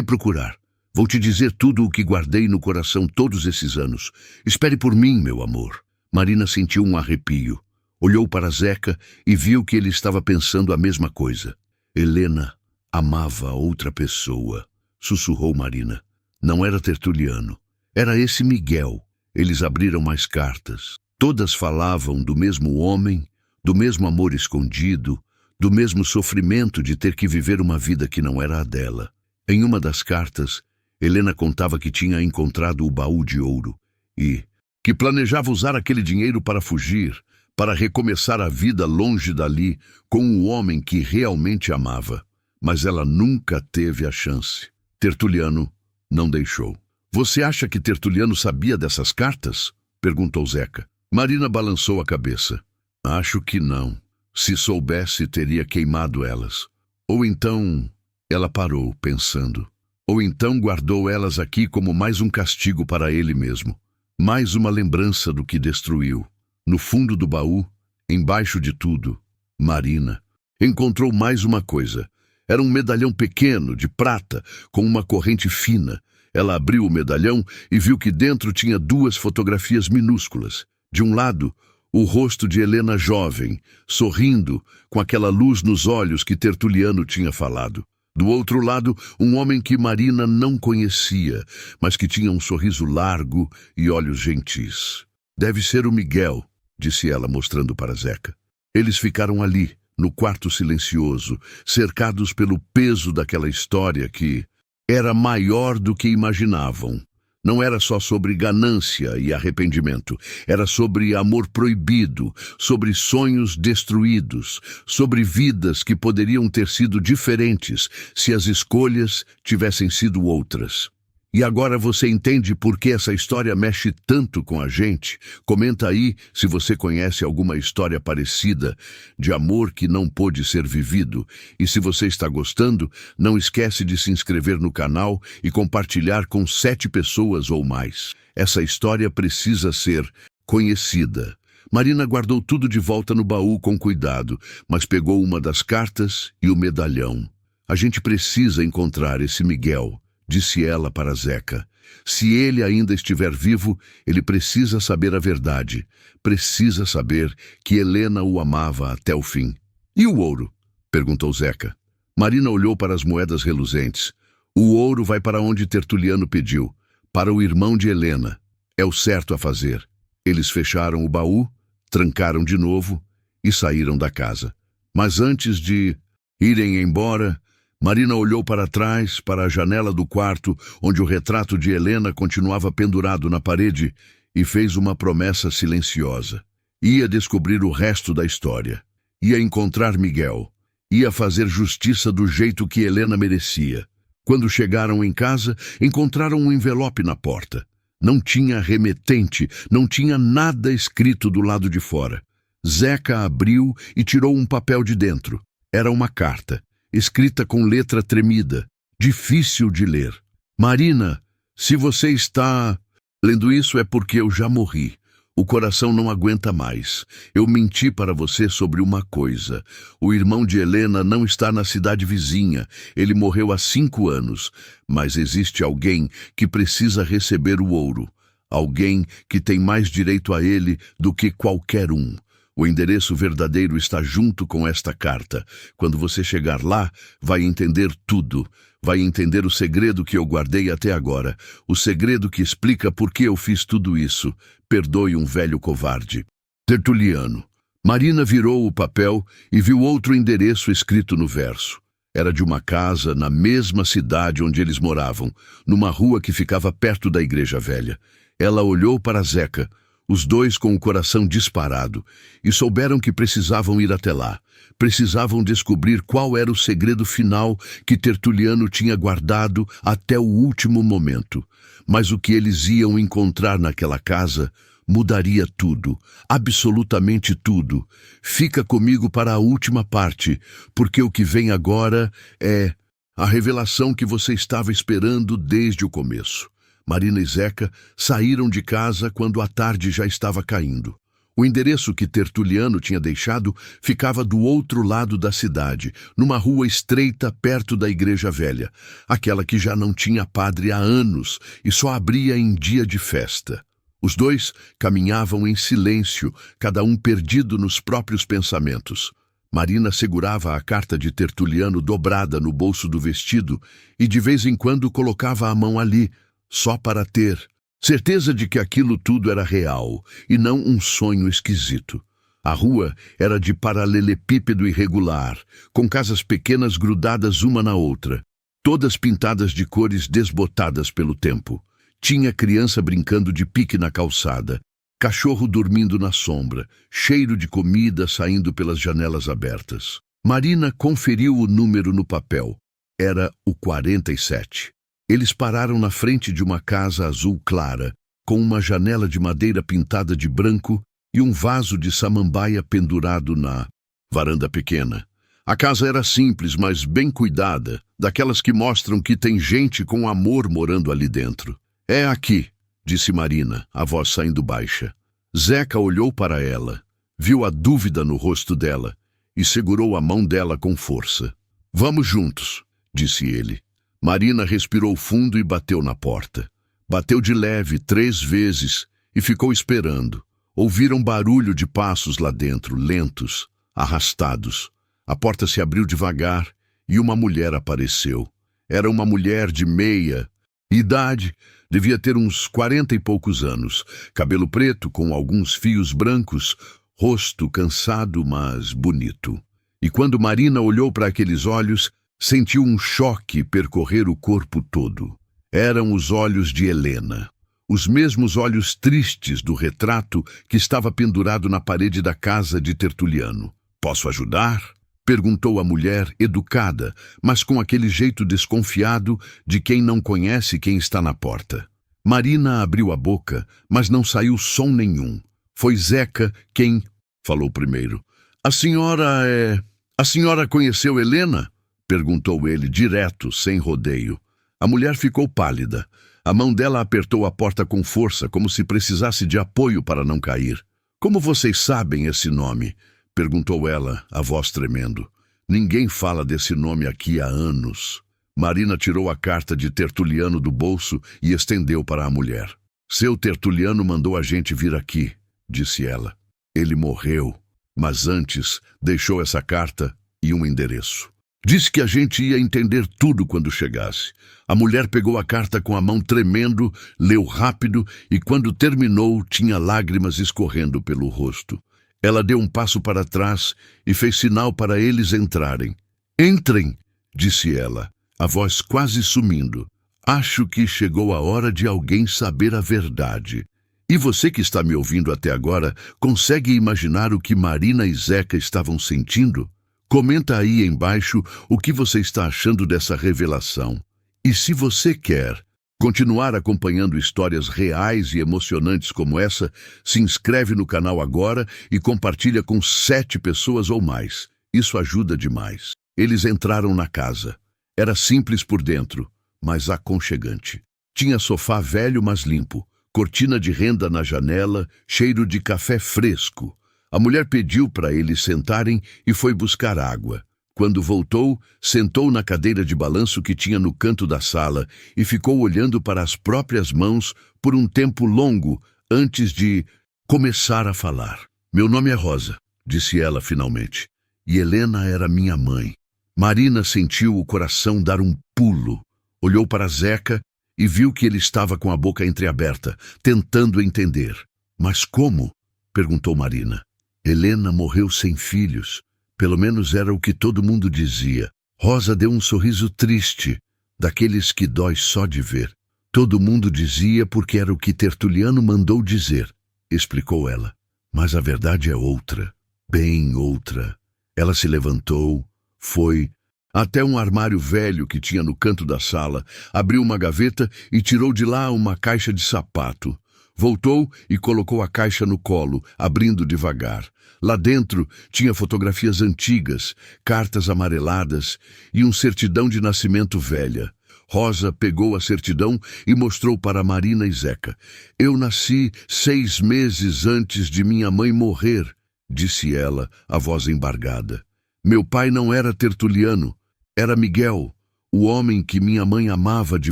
procurar. Vou te dizer tudo o que guardei no coração todos esses anos. Espere por mim, meu amor. Marina sentiu um arrepio. Olhou para Zeca e viu que ele estava pensando a mesma coisa. Helena amava outra pessoa, sussurrou Marina. Não era Tertuliano. Era esse Miguel. Eles abriram mais cartas. Todas falavam do mesmo homem, do mesmo amor escondido, do mesmo sofrimento de ter que viver uma vida que não era a dela. Em uma das cartas, Helena contava que tinha encontrado o baú de ouro e que planejava usar aquele dinheiro para fugir, para recomeçar a vida longe dali, com o homem que realmente amava. Mas ela nunca teve a chance. Tertuliano não deixou. Você acha que Tertuliano sabia dessas cartas? Perguntou Zeca. Marina balançou a cabeça. Acho que não. Se soubesse, teria queimado elas. Ou então, ela parou, pensando. Ou então guardou elas aqui como mais um castigo para ele mesmo. Mais uma lembrança do que destruiu. No fundo do baú, embaixo de tudo, Marina encontrou mais uma coisa. Era um medalhão pequeno, de prata, com uma corrente fina. Ela abriu o medalhão e viu que dentro tinha duas fotografias minúsculas. De um lado, o rosto de Helena jovem, sorrindo, com aquela luz nos olhos que Tertuliano tinha falado. Do outro lado, um homem que Marina não conhecia, mas que tinha um sorriso largo e olhos gentis. Deve ser o Miguel, disse ela, mostrando para Zeca. Eles ficaram ali, no quarto silencioso, cercados pelo peso daquela história que era maior do que imaginavam. Não era só sobre ganância e arrependimento. Era sobre amor proibido, sobre sonhos destruídos, sobre vidas que poderiam ter sido diferentes se as escolhas tivessem sido outras. E agora você entende por que essa história mexe tanto com a gente? Comenta aí se você conhece alguma história parecida de amor que não pôde ser vivido. E se você está gostando, não esquece de se inscrever no canal e compartilhar com 7 pessoas ou mais. Essa história precisa ser conhecida. Marina guardou tudo de volta no baú com cuidado, mas pegou uma das cartas e o medalhão. A gente precisa encontrar esse Miguel, disse ela para Zeca. Se ele ainda estiver vivo, ele precisa saber a verdade. Precisa saber que Helena o amava até o fim. E o ouro? Perguntou Zeca. Marina olhou para as moedas reluzentes. O ouro vai para onde Tertuliano pediu, para o irmão de Helena. É o certo a fazer. Eles fecharam o baú, trancaram de novo e saíram da casa. Mas antes de irem embora, Marina olhou para trás, para a janela do quarto, onde o retrato de Helena continuava pendurado na parede, e fez uma promessa silenciosa. Ia descobrir o resto da história. Ia encontrar Miguel. Ia fazer justiça do jeito que Helena merecia. Quando chegaram em casa, encontraram um envelope na porta. Não tinha remetente, não tinha nada escrito do lado de fora. Zeca abriu e tirou um papel de dentro. Era uma carta, escrita com letra tremida, difícil de ler. Marina, se você está lendo isso é porque eu já morri. O coração não aguenta mais. Eu menti para você sobre uma coisa. O irmão de Helena não está na cidade vizinha. Ele morreu há 5 anos. Mas existe alguém que precisa receber o ouro. Alguém que tem mais direito a ele do que qualquer um. O endereço verdadeiro está junto com esta carta. Quando você chegar lá, vai entender tudo. Vai entender o segredo que eu guardei até agora. O segredo que explica por que eu fiz tudo isso. Perdoe um velho covarde. Tertuliano. Marina virou o papel e viu outro endereço escrito no verso. Era de uma casa na mesma cidade onde eles moravam, numa rua que ficava perto da igreja velha. Ela olhou para Zeca, os dois com o coração disparado, e souberam que precisavam ir até lá. Precisavam descobrir qual era o segredo final que Tertuliano tinha guardado até o último momento. Mas o que eles iam encontrar naquela casa mudaria tudo, absolutamente tudo. Fica comigo para a última parte, porque o que vem agora é a revelação que você estava esperando desde o começo. Marina e Zeca saíram de casa quando a tarde já estava caindo. O endereço que Tertuliano tinha deixado ficava do outro lado da cidade, numa rua estreita perto da igreja velha, aquela que já não tinha padre há anos e só abria em dia de festa. Os dois caminhavam em silêncio, cada um perdido nos próprios pensamentos. Marina segurava a carta de Tertuliano dobrada no bolso do vestido e de vez em quando colocava a mão ali, só para ter certeza de que aquilo tudo era real e não um sonho esquisito. A rua era de paralelepípedo irregular, com casas pequenas grudadas uma na outra, todas pintadas de cores desbotadas pelo tempo. Tinha criança brincando de pique na calçada, cachorro dormindo na sombra, cheiro de comida saindo pelas janelas abertas. Marina conferiu o número no papel. Era o 47. Eles pararam na frente de uma casa azul clara, com uma janela de madeira pintada de branco e um vaso de samambaia pendurado na varanda pequena. A casa era simples, mas bem cuidada, daquelas que mostram que tem gente com amor morando ali dentro. É aqui, disse Marina, a voz saindo baixa. Zeca olhou para ela, viu a dúvida no rosto dela e segurou a mão dela com força. Vamos juntos, disse ele. Marina respirou fundo e bateu na porta. Bateu de leve 3 vezes e ficou esperando. Ouviram barulho de passos lá dentro, lentos, arrastados. A porta se abriu devagar e uma mulher apareceu. Era uma mulher de meia idade, devia ter uns 40 e poucos anos. Cabelo preto com alguns fios brancos, rosto cansado, mas bonito. E quando Marina olhou para aqueles olhos, sentiu um choque percorrer o corpo todo. Eram os olhos de Helena, os mesmos olhos tristes do retrato que estava pendurado na parede da casa de Tertuliano. Posso ajudar? Perguntou a mulher, educada, mas com aquele jeito desconfiado de quem não conhece quem está na porta. Marina abriu a boca, mas não saiu som nenhum. Foi Zeca quem falou primeiro. A senhora conheceu Helena? Perguntou ele, direto, sem rodeio. A mulher ficou pálida. A mão dela apertou a porta com força, como se precisasse de apoio para não cair. Como vocês sabem esse nome? Perguntou ela, a voz tremendo. Ninguém fala desse nome aqui há anos. Marina tirou a carta de Tertuliano do bolso e estendeu para a mulher. Seu Tertuliano mandou a gente vir aqui, disse ela. Ele morreu, mas antes deixou essa carta e um endereço. Disse que a gente ia entender tudo quando chegasse. A mulher pegou a carta com a mão tremendo, leu rápido e quando terminou tinha lágrimas escorrendo pelo rosto. Ela deu um passo para trás e fez sinal para eles entrarem. Entrem, disse ela, a voz quase sumindo. Acho que chegou a hora de alguém saber a verdade. E você que está me ouvindo até agora, consegue imaginar o que Marina e Zeca estavam sentindo? Comenta aí embaixo o que você está achando dessa revelação. E se você quer continuar acompanhando histórias reais e emocionantes como essa, se inscreve no canal agora e compartilha com 7 pessoas ou mais. Isso ajuda demais. Eles entraram na casa. Era simples por dentro, mas aconchegante. Tinha sofá velho, mas limpo, cortina de renda na janela, cheiro de café fresco. A mulher pediu para eles sentarem e foi buscar água. Quando voltou, sentou na cadeira de balanço que tinha no canto da sala e ficou olhando para as próprias mãos por um tempo longo antes de começar a falar. Meu nome é Rosa, disse ela finalmente, e Helena era minha mãe. Marina sentiu o coração dar um pulo. Olhou para Zeca e viu que ele estava com a boca entreaberta, tentando entender. Mas como? Perguntou Marina. Helena morreu sem filhos. Pelo menos era o que todo mundo dizia. Rosa deu um sorriso triste, daqueles que dói só de ver. Todo mundo dizia porque era o que Tertuliano mandou dizer, explicou ela. Mas a verdade é outra, bem outra. Ela se levantou, foi até um armário velho que tinha no canto da sala, abriu uma gaveta e tirou de lá uma caixa de sapato. Voltou e colocou a caixa no colo, abrindo devagar. Lá dentro tinha fotografias antigas, cartas amareladas e um certidão de nascimento velha. Rosa pegou a certidão e mostrou para Marina e Zeca. Eu nasci 6 meses antes de minha mãe morrer, disse ela, a voz embargada. Meu pai não era Tertuliano, era Miguel, o homem que minha mãe amava de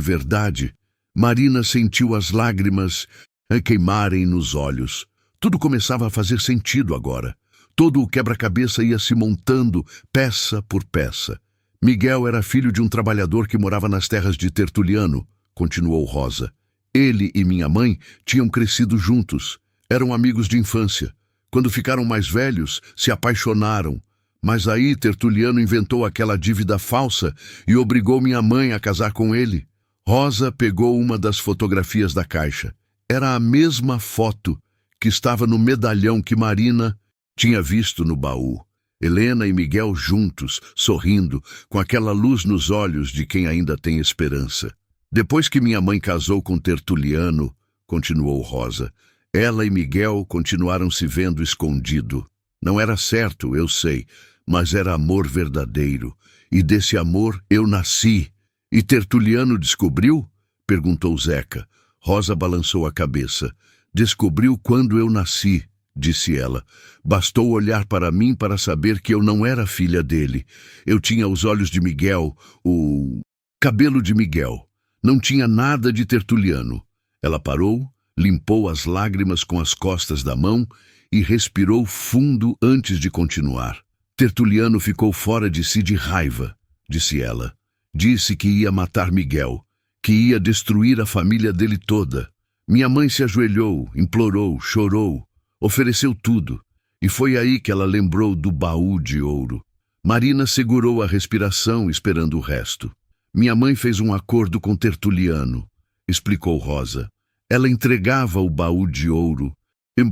verdade. Marina sentiu as lágrimas queimarem nos olhos. Tudo começava a fazer sentido agora. Todo o quebra-cabeça ia se montando, peça por peça. Miguel era filho de um trabalhador que morava nas terras de Tertuliano, continuou Rosa. Ele e minha mãe tinham crescido juntos. Eram amigos de infância. Quando ficaram mais velhos, se apaixonaram. Mas aí Tertuliano inventou aquela dívida falsa e obrigou minha mãe a casar com ele. Rosa pegou uma das fotografias da caixa. Era a mesma foto que estava no medalhão que Marina tinha visto no baú. Helena e Miguel juntos, sorrindo, com aquela luz nos olhos de quem ainda tem esperança. Depois que minha mãe casou com Tertuliano, continuou Rosa, ela e Miguel continuaram se vendo escondido. Não era certo, eu sei, mas era amor verdadeiro. E desse amor eu nasci. E Tertuliano descobriu? Perguntou Zeca. Rosa balançou a cabeça. Descobriu quando eu nasci, disse ela. Bastou olhar para mim para saber que eu não era filha dele. Eu tinha os olhos de Miguel, o cabelo de Miguel. Não tinha nada de Tertuliano. Ela parou, limpou as lágrimas com as costas da mão e respirou fundo antes de continuar. Tertuliano ficou fora de si de raiva, disse ela. Disse que ia matar Miguel, que ia destruir a família dele toda. Minha mãe se ajoelhou, implorou, chorou, ofereceu tudo. E foi aí que ela lembrou do baú de ouro. Marina segurou a respiração, esperando o resto. Minha mãe fez um acordo com Tertuliano, explicou Rosa. Ela entregava o baú de ouro.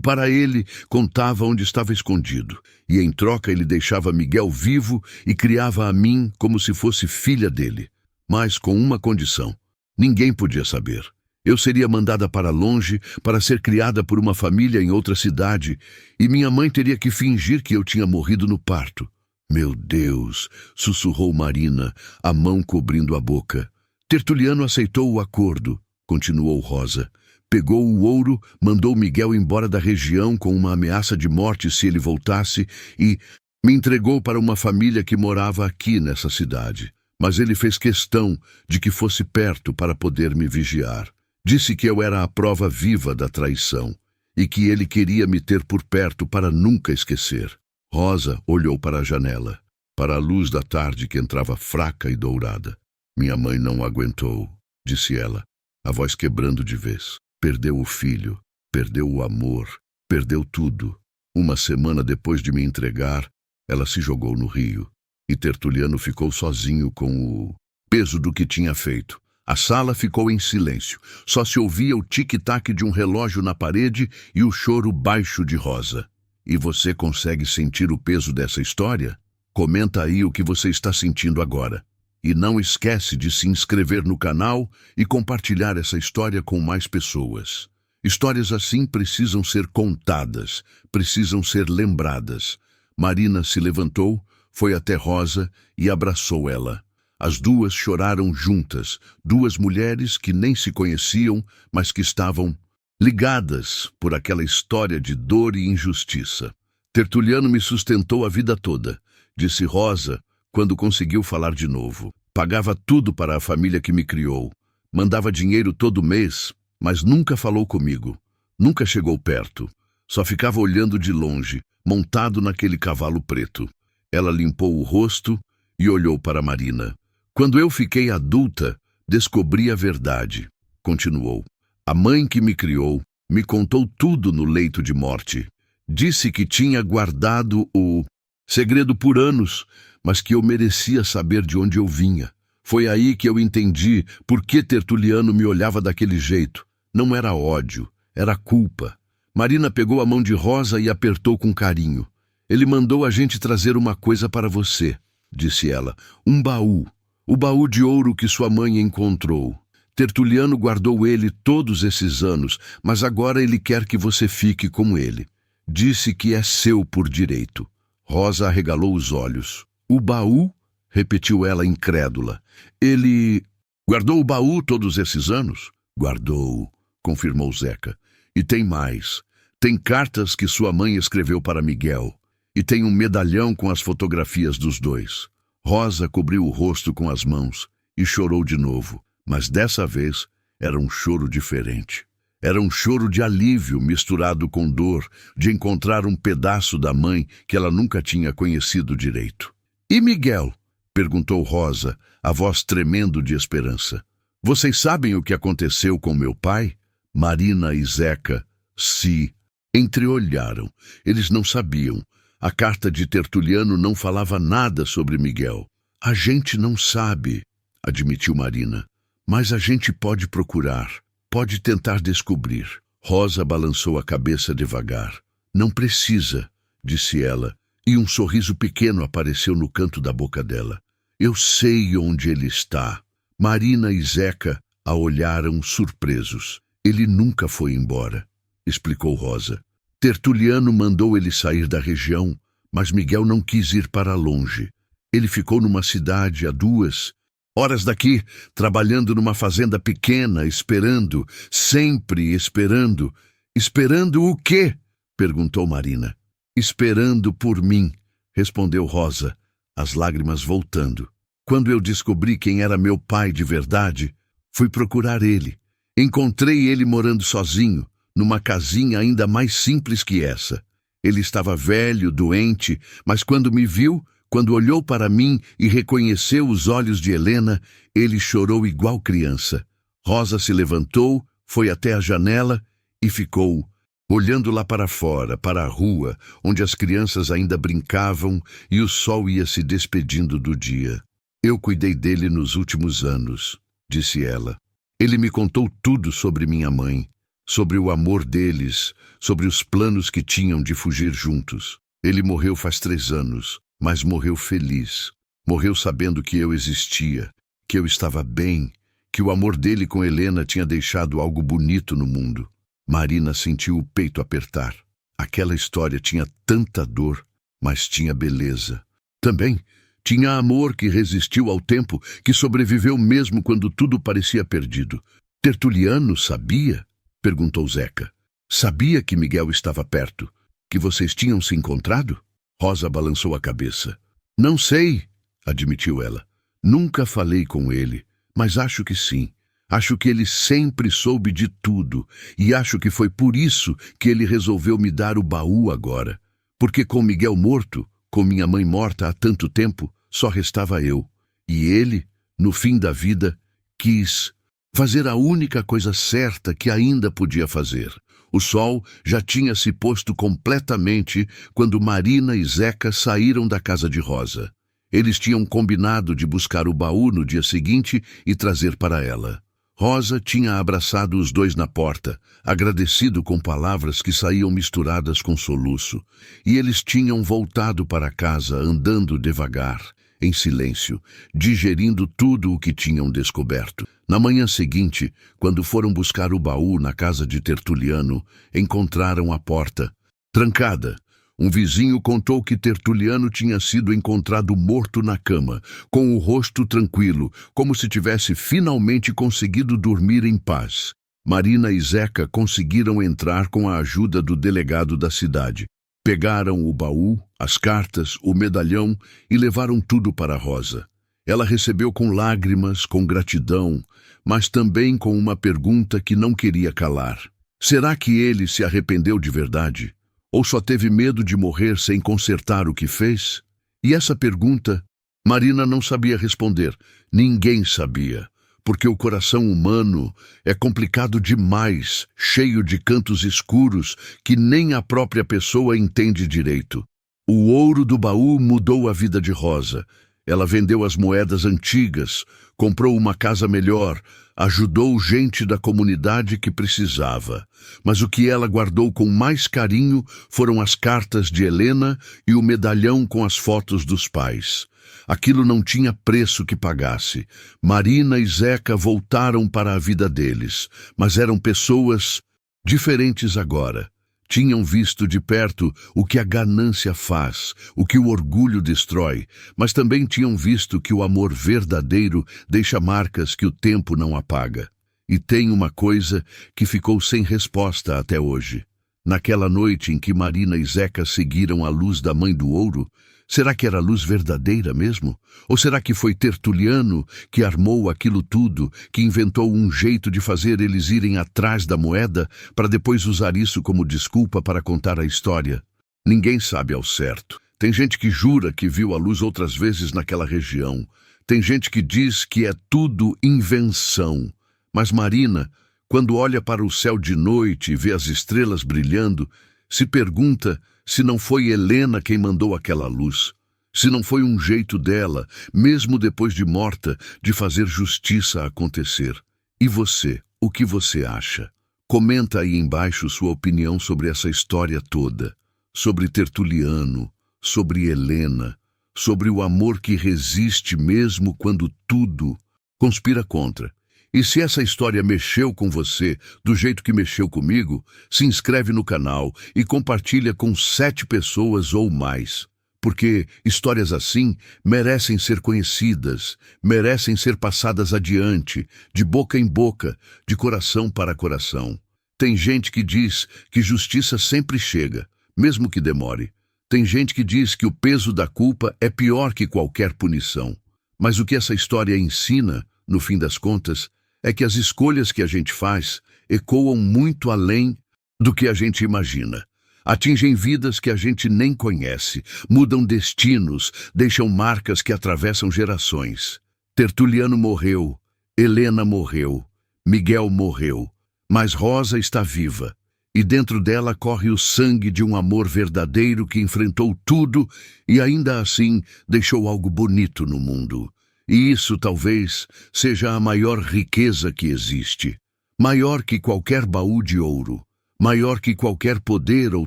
Para ele, contava onde estava escondido, e em troca ele deixava Miguel vivo e criava a mim como se fosse filha dele. Mas com uma condição: ninguém podia saber. Eu seria mandada para longe para ser criada por uma família em outra cidade, e minha mãe teria que fingir que eu tinha morrido no parto. Meu Deus, sussurrou Marina, a mão cobrindo a boca. Tertuliano aceitou o acordo, continuou Rosa. Pegou o ouro, mandou Miguel embora da região com uma ameaça de morte se ele voltasse e me entregou para uma família que morava aqui nessa cidade. Mas ele fez questão de que fosse perto para poder me vigiar. Disse que eu era a prova viva da traição e que ele queria me ter por perto para nunca esquecer. Rosa olhou para a janela, para a luz da tarde que entrava fraca e dourada. Minha mãe não aguentou, disse ela, a voz quebrando de vez. Perdeu o filho, perdeu o amor, perdeu tudo. Uma semana depois de me entregar, ela se jogou no rio, e Tertuliano ficou sozinho com o peso do que tinha feito. A sala ficou em silêncio, só se ouvia o tic-tac de um relógio na parede e o choro baixo de Rosa. E você consegue sentir o peso dessa história? Comenta aí o que você está sentindo agora. E não esquece de se inscrever no canal e compartilhar essa história com mais pessoas. Histórias assim precisam ser contadas, precisam ser lembradas. Marina se levantou, foi até Rosa e abraçou ela. As duas choraram juntas, duas mulheres que nem se conheciam, mas que estavam ligadas por aquela história de dor e injustiça. Tertuliano me sustentou a vida toda, disse Rosa, quando conseguiu falar de novo. Pagava tudo para a família que me criou. Mandava dinheiro todo mês, mas nunca falou comigo. Nunca chegou perto. Só ficava olhando de longe, montado naquele cavalo preto. Ela limpou o rosto e olhou para Marina. Quando eu fiquei adulta, descobri a verdade. Continuou. A mãe que me criou me contou tudo no leito de morte. Disse que tinha guardado o segredo por anos, mas que eu merecia saber de onde eu vinha. Foi aí que eu entendi por que Tertuliano me olhava daquele jeito. Não era ódio, era culpa. Marina pegou a mão de Rosa e apertou com carinho. Ele mandou a gente trazer uma coisa para você, disse ela. Um baú. O baú de ouro que sua mãe encontrou. Tertuliano guardou ele todos esses anos, mas agora ele quer que você fique com ele. Disse que é seu por direito. Rosa arregalou os olhos. O baú? Repetiu ela incrédula. Ele guardou o baú todos esses anos? Guardou, confirmou Zeca. E tem mais. Tem cartas que sua mãe escreveu para Miguel. E tem um medalhão com as fotografias dos dois. Rosa cobriu o rosto com as mãos e chorou de novo, mas dessa vez era um choro diferente. Era um choro de alívio misturado com dor de encontrar um pedaço da mãe que ela nunca tinha conhecido direito. E Miguel? Perguntou Rosa, a voz tremendo de esperança. Vocês sabem o que aconteceu com meu pai? Marina e Zeca se entreolharam. Eles não sabiam. A carta de Tertuliano não falava nada sobre Miguel. A gente não sabe, admitiu Marina. Mas a gente pode procurar, pode tentar descobrir. Rosa balançou a cabeça devagar. Não precisa, disse ela, e um sorriso pequeno apareceu no canto da boca dela. Eu sei onde ele está. Marina e Zeca a olharam surpresos. Ele nunca foi embora, explicou Rosa. Tertuliano mandou ele sair da região, mas Miguel não quis ir para longe. Ele ficou numa cidade a 2 horas daqui, trabalhando numa fazenda pequena, esperando, sempre esperando. Esperando o quê? Perguntou Marina. Esperando por mim, respondeu Rosa, as lágrimas voltando. Quando eu descobri quem era meu pai de verdade, fui procurar ele. Encontrei ele morando sozinho, numa casinha ainda mais simples que essa. Ele estava velho, doente, mas quando me viu, quando olhou para mim e reconheceu os olhos de Helena, ele chorou igual criança. Rosa se levantou, foi até a janela e ficou olhando lá para fora, para a rua, onde as crianças ainda brincavam e o sol ia se despedindo do dia. Eu cuidei dele nos últimos anos, disse ela. Ele me contou tudo sobre minha mãe. sobre o amor deles, sobre os planos que tinham de fugir juntos. Ele morreu faz 3 anos, mas morreu feliz. Morreu sabendo que eu existia, que eu estava bem, que o amor dele com Helena tinha deixado algo bonito no mundo. Marina sentiu o peito apertar. Aquela história tinha tanta dor, mas tinha beleza. Também tinha amor que resistiu ao tempo, que sobreviveu mesmo quando tudo parecia perdido. Tertuliano sabia? Perguntou Zeca. Sabia que Miguel estava perto, que vocês tinham se encontrado? Rosa balançou a cabeça. Não sei, admitiu ela. Nunca falei com ele, mas acho que sim. Acho que ele sempre soube de tudo, e acho que foi por isso que ele resolveu me dar o baú agora. Porque com Miguel morto, com minha mãe morta há tanto tempo, só restava eu. E ele, no fim da vida, quis fazer a única coisa certa que ainda podia fazer. O sol já tinha se posto completamente quando Marina e Zeca saíram da casa de Rosa. Eles tinham combinado de buscar o baú no dia seguinte e trazer para ela. Rosa tinha abraçado os dois na porta, agradecido com palavras que saíam misturadas com soluço, e eles tinham voltado para casa andando devagar, em silêncio, digerindo tudo o que tinham descoberto. Na manhã seguinte, quando foram buscar o baú na casa de Tertuliano, encontraram a porta trancada. Um vizinho contou que Tertuliano tinha sido encontrado morto na cama, com o rosto tranquilo, como se tivesse finalmente conseguido dormir em paz. Marina e Zeca conseguiram entrar com a ajuda do delegado da cidade. Pegaram o baú, as cartas, o medalhão e levaram tudo para Rosa. Ela recebeu com lágrimas, com gratidão, mas também com uma pergunta que não queria calar. Será que ele se arrependeu de verdade? Ou só teve medo de morrer sem consertar o que fez? E essa pergunta, Marina não sabia responder. Ninguém sabia, porque o coração humano é complicado demais, cheio de cantos escuros que nem a própria pessoa entende direito. O ouro do baú mudou a vida de Rosa. Ela vendeu as moedas antigas, comprou uma casa melhor, ajudou gente da comunidade que precisava. Mas o que ela guardou com mais carinho foram as cartas de Helena e o medalhão com as fotos dos pais. Aquilo não tinha preço que pagasse. Marina e Zeca voltaram para a vida deles, mas eram pessoas diferentes agora. Tinham visto de perto o que a ganância faz, o que o orgulho destrói, mas também tinham visto que o amor verdadeiro deixa marcas que o tempo não apaga. E tem uma coisa que ficou sem resposta até hoje. Naquela noite em que Marina e Zeca seguiram a luz da Mãe do Ouro, será que era luz verdadeira mesmo? Ou será que foi Tertuliano que armou aquilo tudo, que inventou um jeito de fazer eles irem atrás da moeda para depois usar isso como desculpa para contar a história? Ninguém sabe ao certo. Tem gente que jura que viu a luz outras vezes naquela região. Tem gente que diz que é tudo invenção. Mas Marina, quando olha para o céu de noite e vê as estrelas brilhando, se pergunta se não foi Helena quem mandou aquela luz, se não foi um jeito dela, mesmo depois de morta, de fazer justiça acontecer. E você, o que você acha? Comenta aí embaixo sua opinião sobre essa história toda, sobre Tertuliano, sobre Helena, sobre o amor que resiste mesmo quando tudo conspira contra. E se essa história mexeu com você do jeito que mexeu comigo, se inscreve no canal e compartilha com 7 pessoas ou mais. Porque histórias assim merecem ser conhecidas, merecem ser passadas adiante, de boca em boca, de coração para coração. Tem gente que diz que justiça sempre chega, mesmo que demore. Tem gente que diz que o peso da culpa é pior que qualquer punição. Mas o que essa história ensina, no fim das contas, é que as escolhas que a gente faz ecoam muito além do que a gente imagina. Atingem vidas que a gente nem conhece, mudam destinos, deixam marcas que atravessam gerações. Tertuliano morreu, Helena morreu, Miguel morreu, mas Rosa está viva. E dentro dela corre o sangue de um amor verdadeiro que enfrentou tudo e ainda assim deixou algo bonito no mundo. E isso talvez seja a maior riqueza que existe. maior que qualquer baú de ouro, maior que qualquer poder ou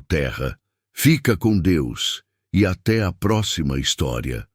terra. Fica com Deus e até a próxima história.